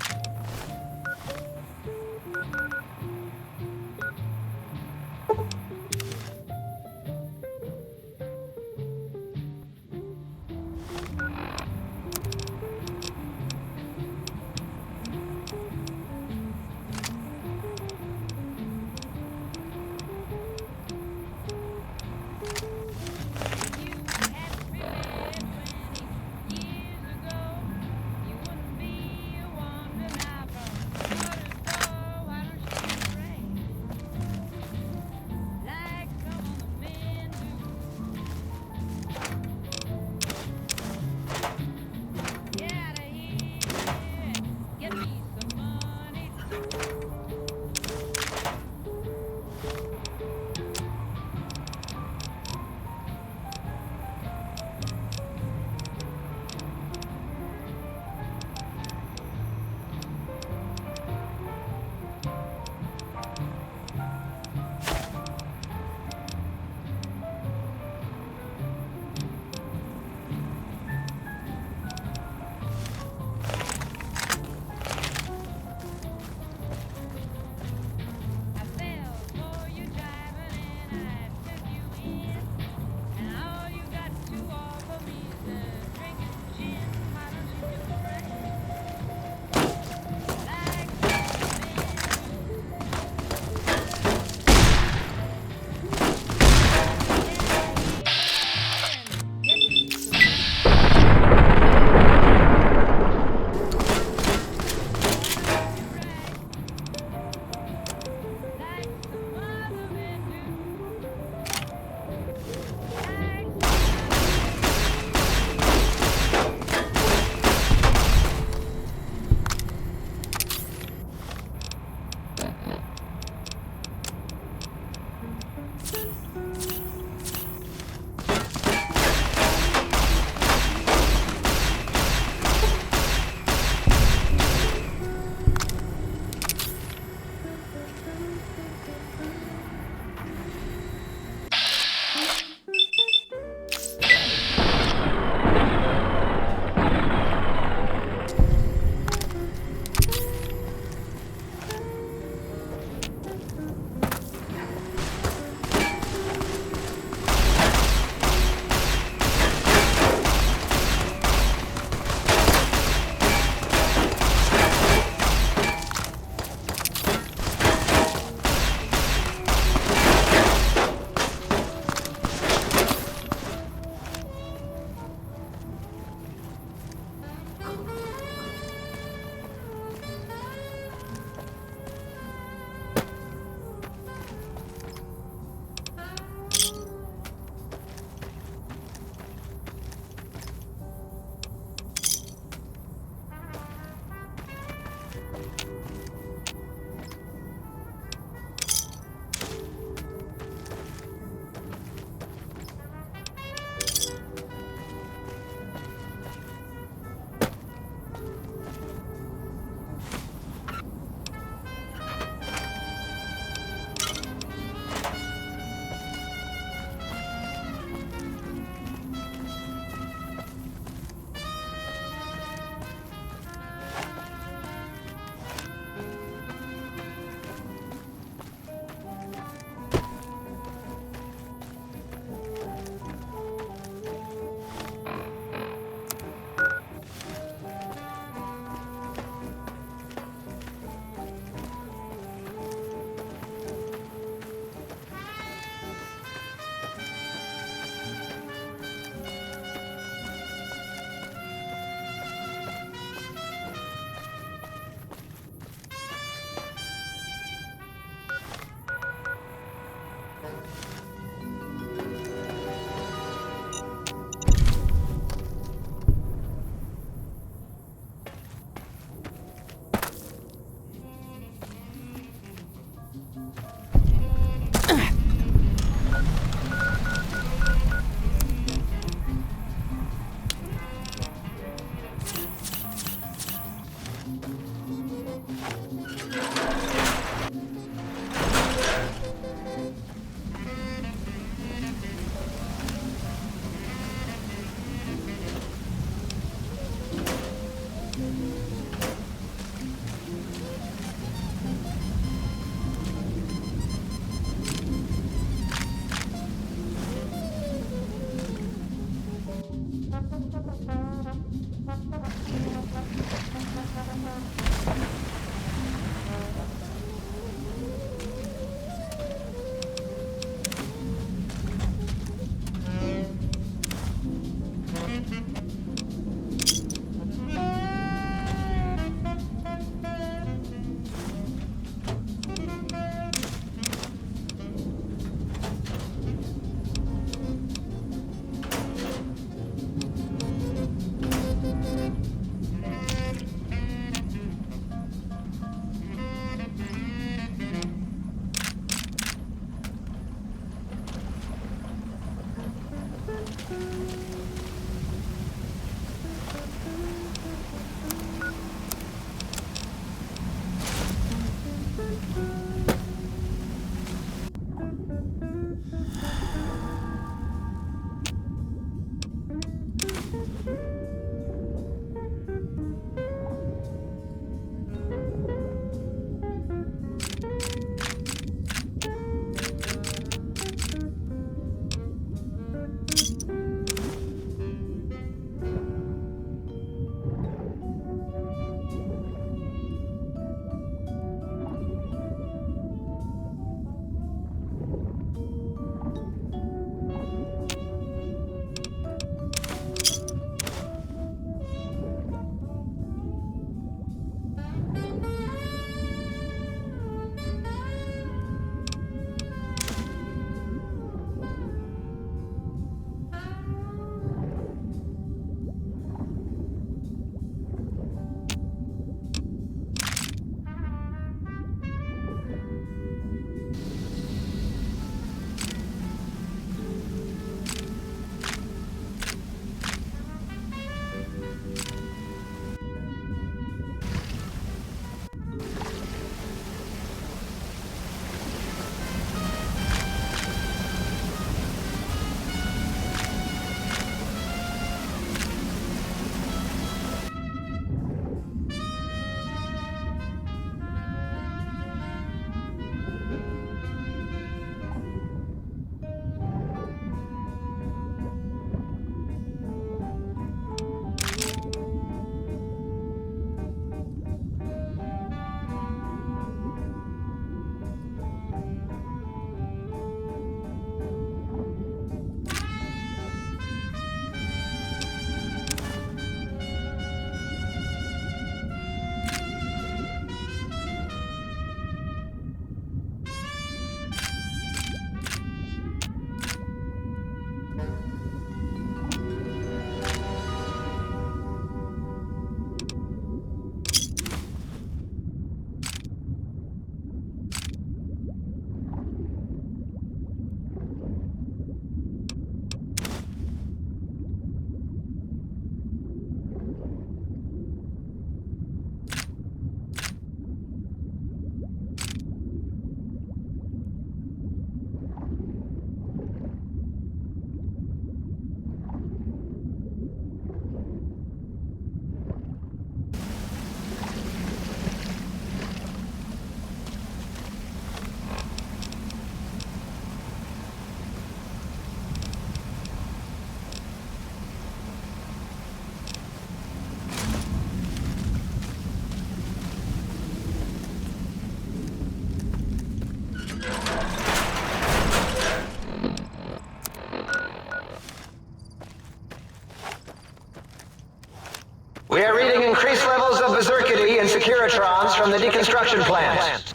We are reading increased levels of berserkity and securitrons from the deconstruction plant.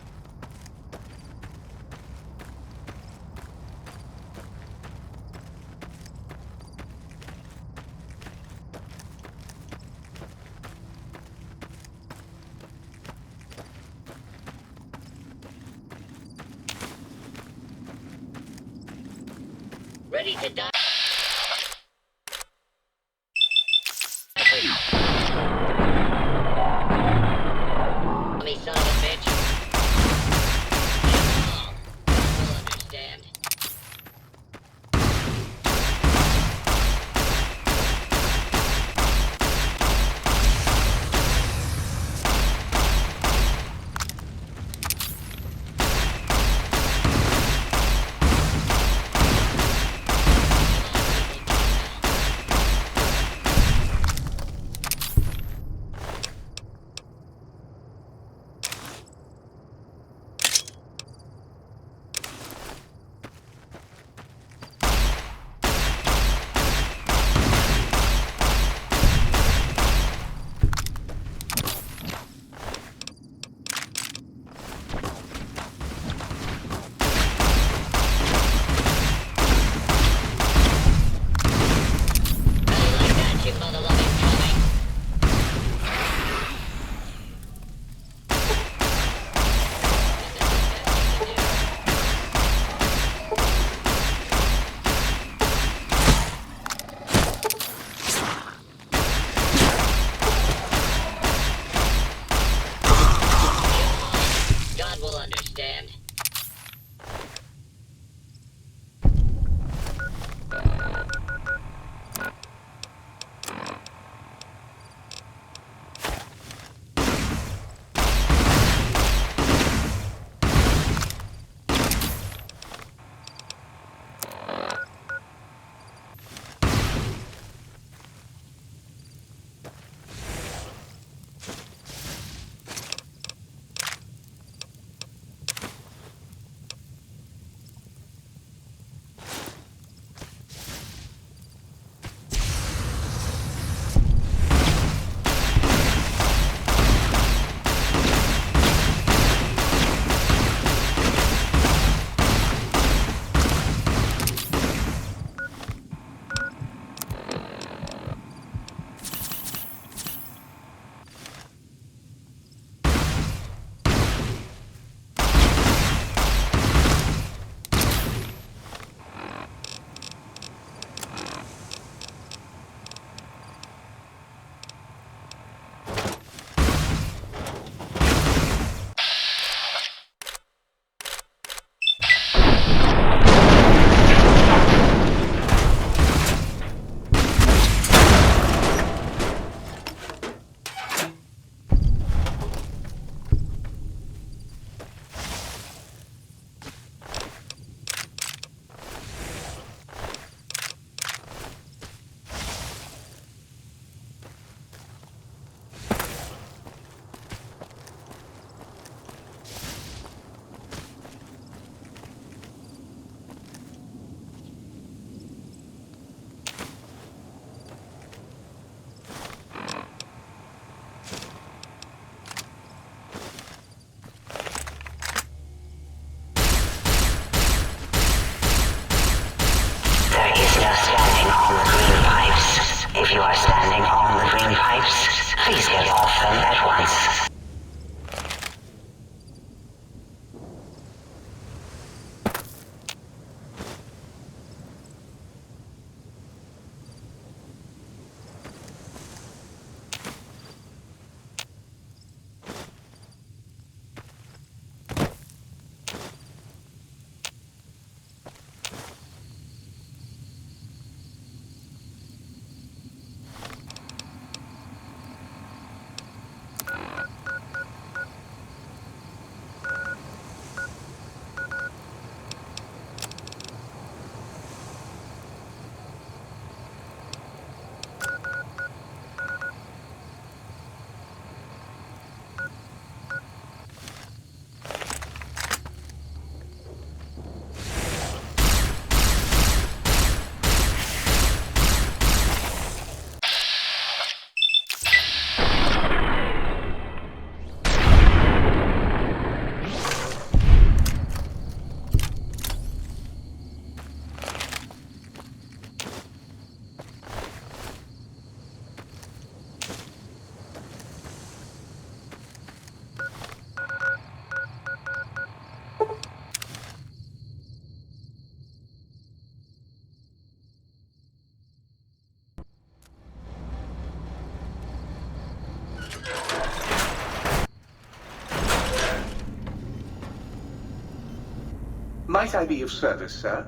Ready to die. Me son of a bitch. You'll understand. If you are standing on the green pipes, please get off them at once. Might I be of service, sir?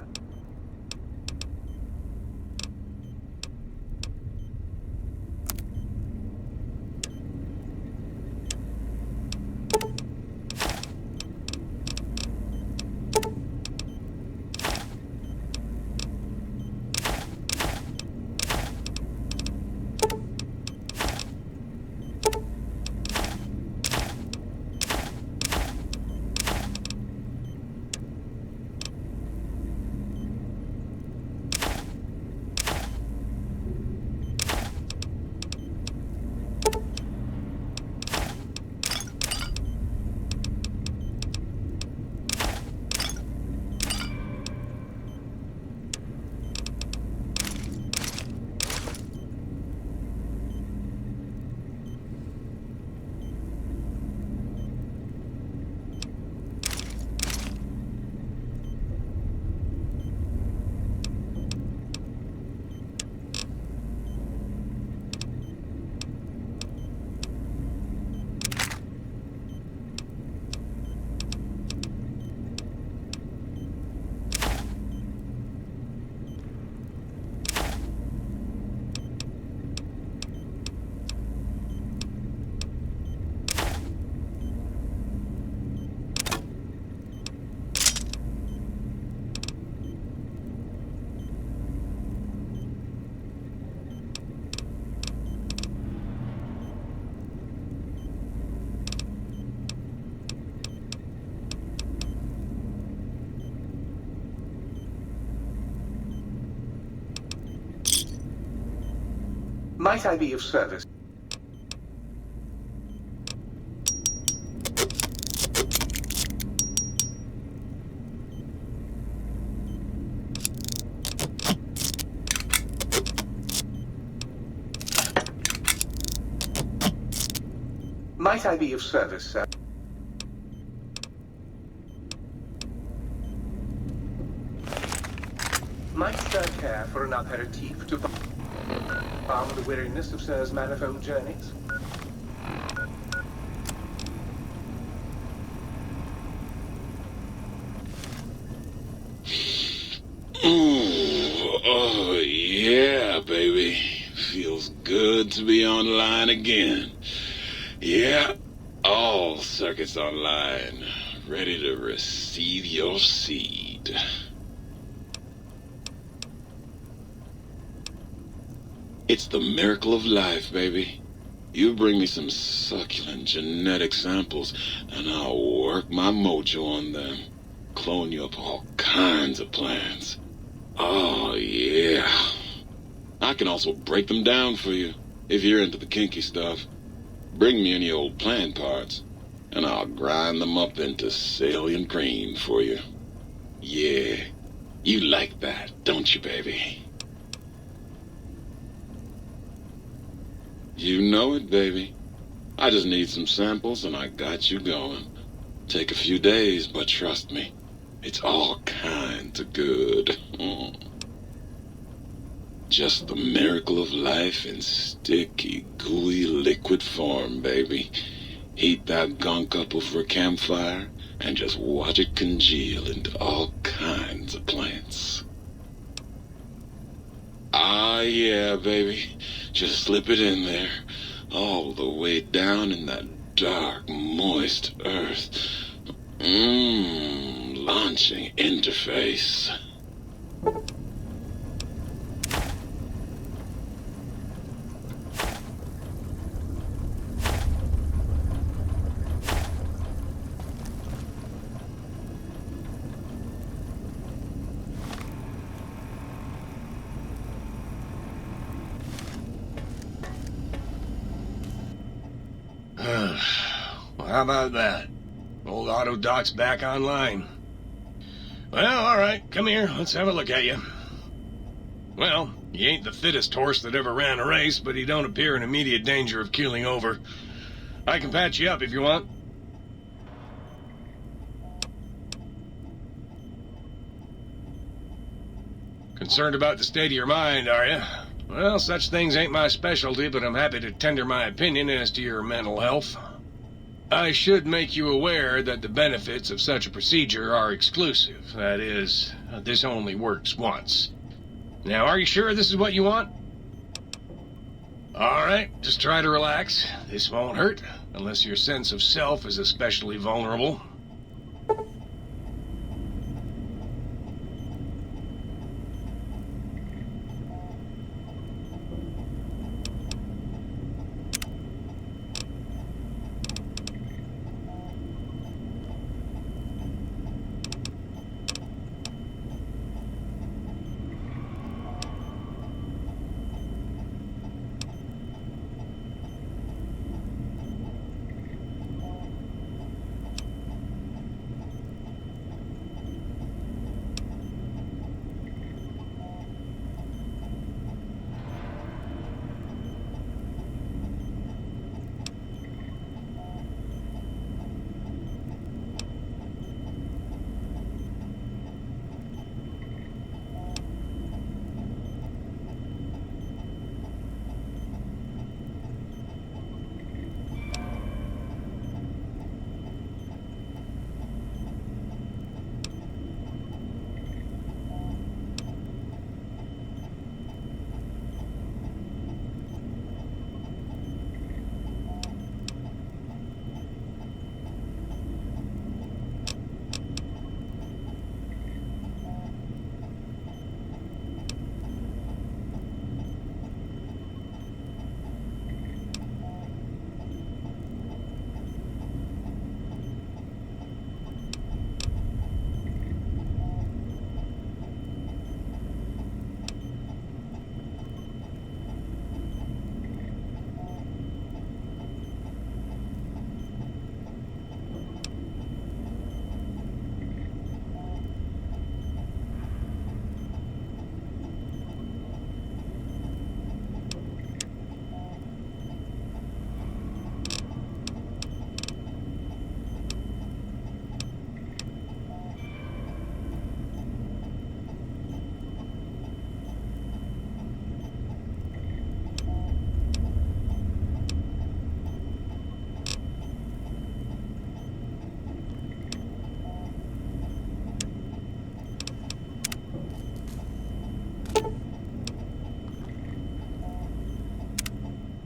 Might I be of service? Might I be of service, sir? Might sir care for an aperitif to balm the weariness of sir's manifold journeys? Ooh, oh yeah, baby. Feels good to be online again. Yeah, all circuits online, ready to receive your seed. It's the miracle of life, baby. You bring me some succulent genetic samples, and I'll work my mojo on them. Clone you up all kinds of plants. Oh, yeah. I can also break them down for you, if you're into the kinky stuff. Bring me any old plant parts, and I'll grind them up into salient cream for you. Yeah, you like that, don't you, baby? You know it, baby. I just need some samples and I got you going. Take a few days, but trust me, it's all kinds of good. Just the miracle of life in sticky, gooey liquid form, baby. Heat that gunk up over a campfire and just watch it congeal into all kinds of plants. Ah, yeah, baby. Just slip it in there, all the way down in that dark, moist earth. Launching interface. Well, how about that? Old auto dock's back online. Well, alright, come here, let's have a look at you. Well, you ain't the fittest horse that ever ran a race, but you don't appear in immediate danger of keeling over. I can patch you up if you want. Concerned about the state of your mind, are you? Well, such things ain't my specialty, but I'm happy to tender my opinion as to your mental health. I should make you aware that the benefits of such a procedure are exclusive. That is, this only works once. Now, are you sure this is what you want? Alright, just try to relax. This won't hurt, unless your sense of self is especially vulnerable.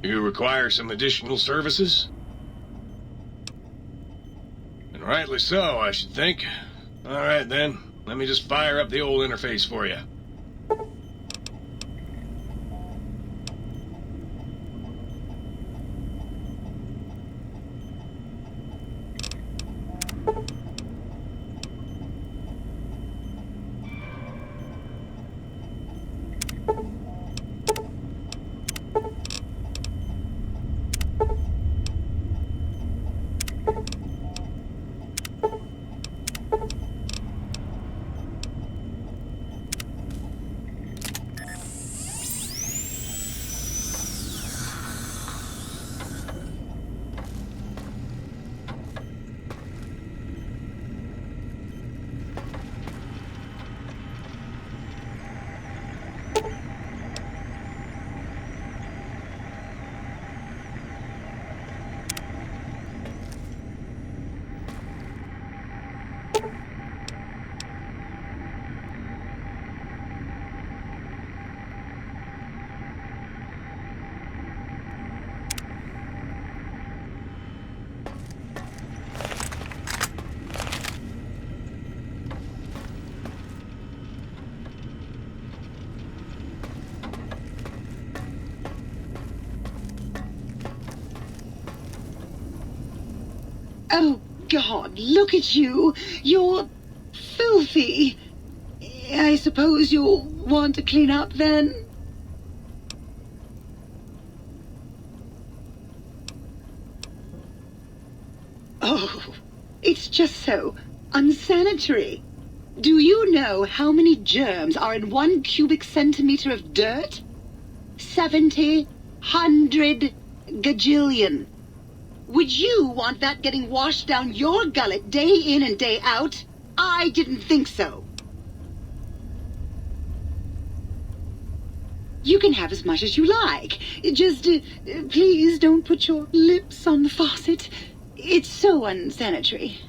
You require some additional services? And rightly so, I should think. All right, then. Let me just fire up the old interface for you. Oh, God, look at you. You're filthy. I suppose you'll want to clean up then? Oh, it's just so unsanitary. Do you know how many germs are in 1 cubic centimeter of dirt? 70, 100, gajillion. Would you want that getting washed down your gullet day in and day out? I didn't think so. You can have as much as you like. Just, please don't put your lips on the faucet. It's so unsanitary.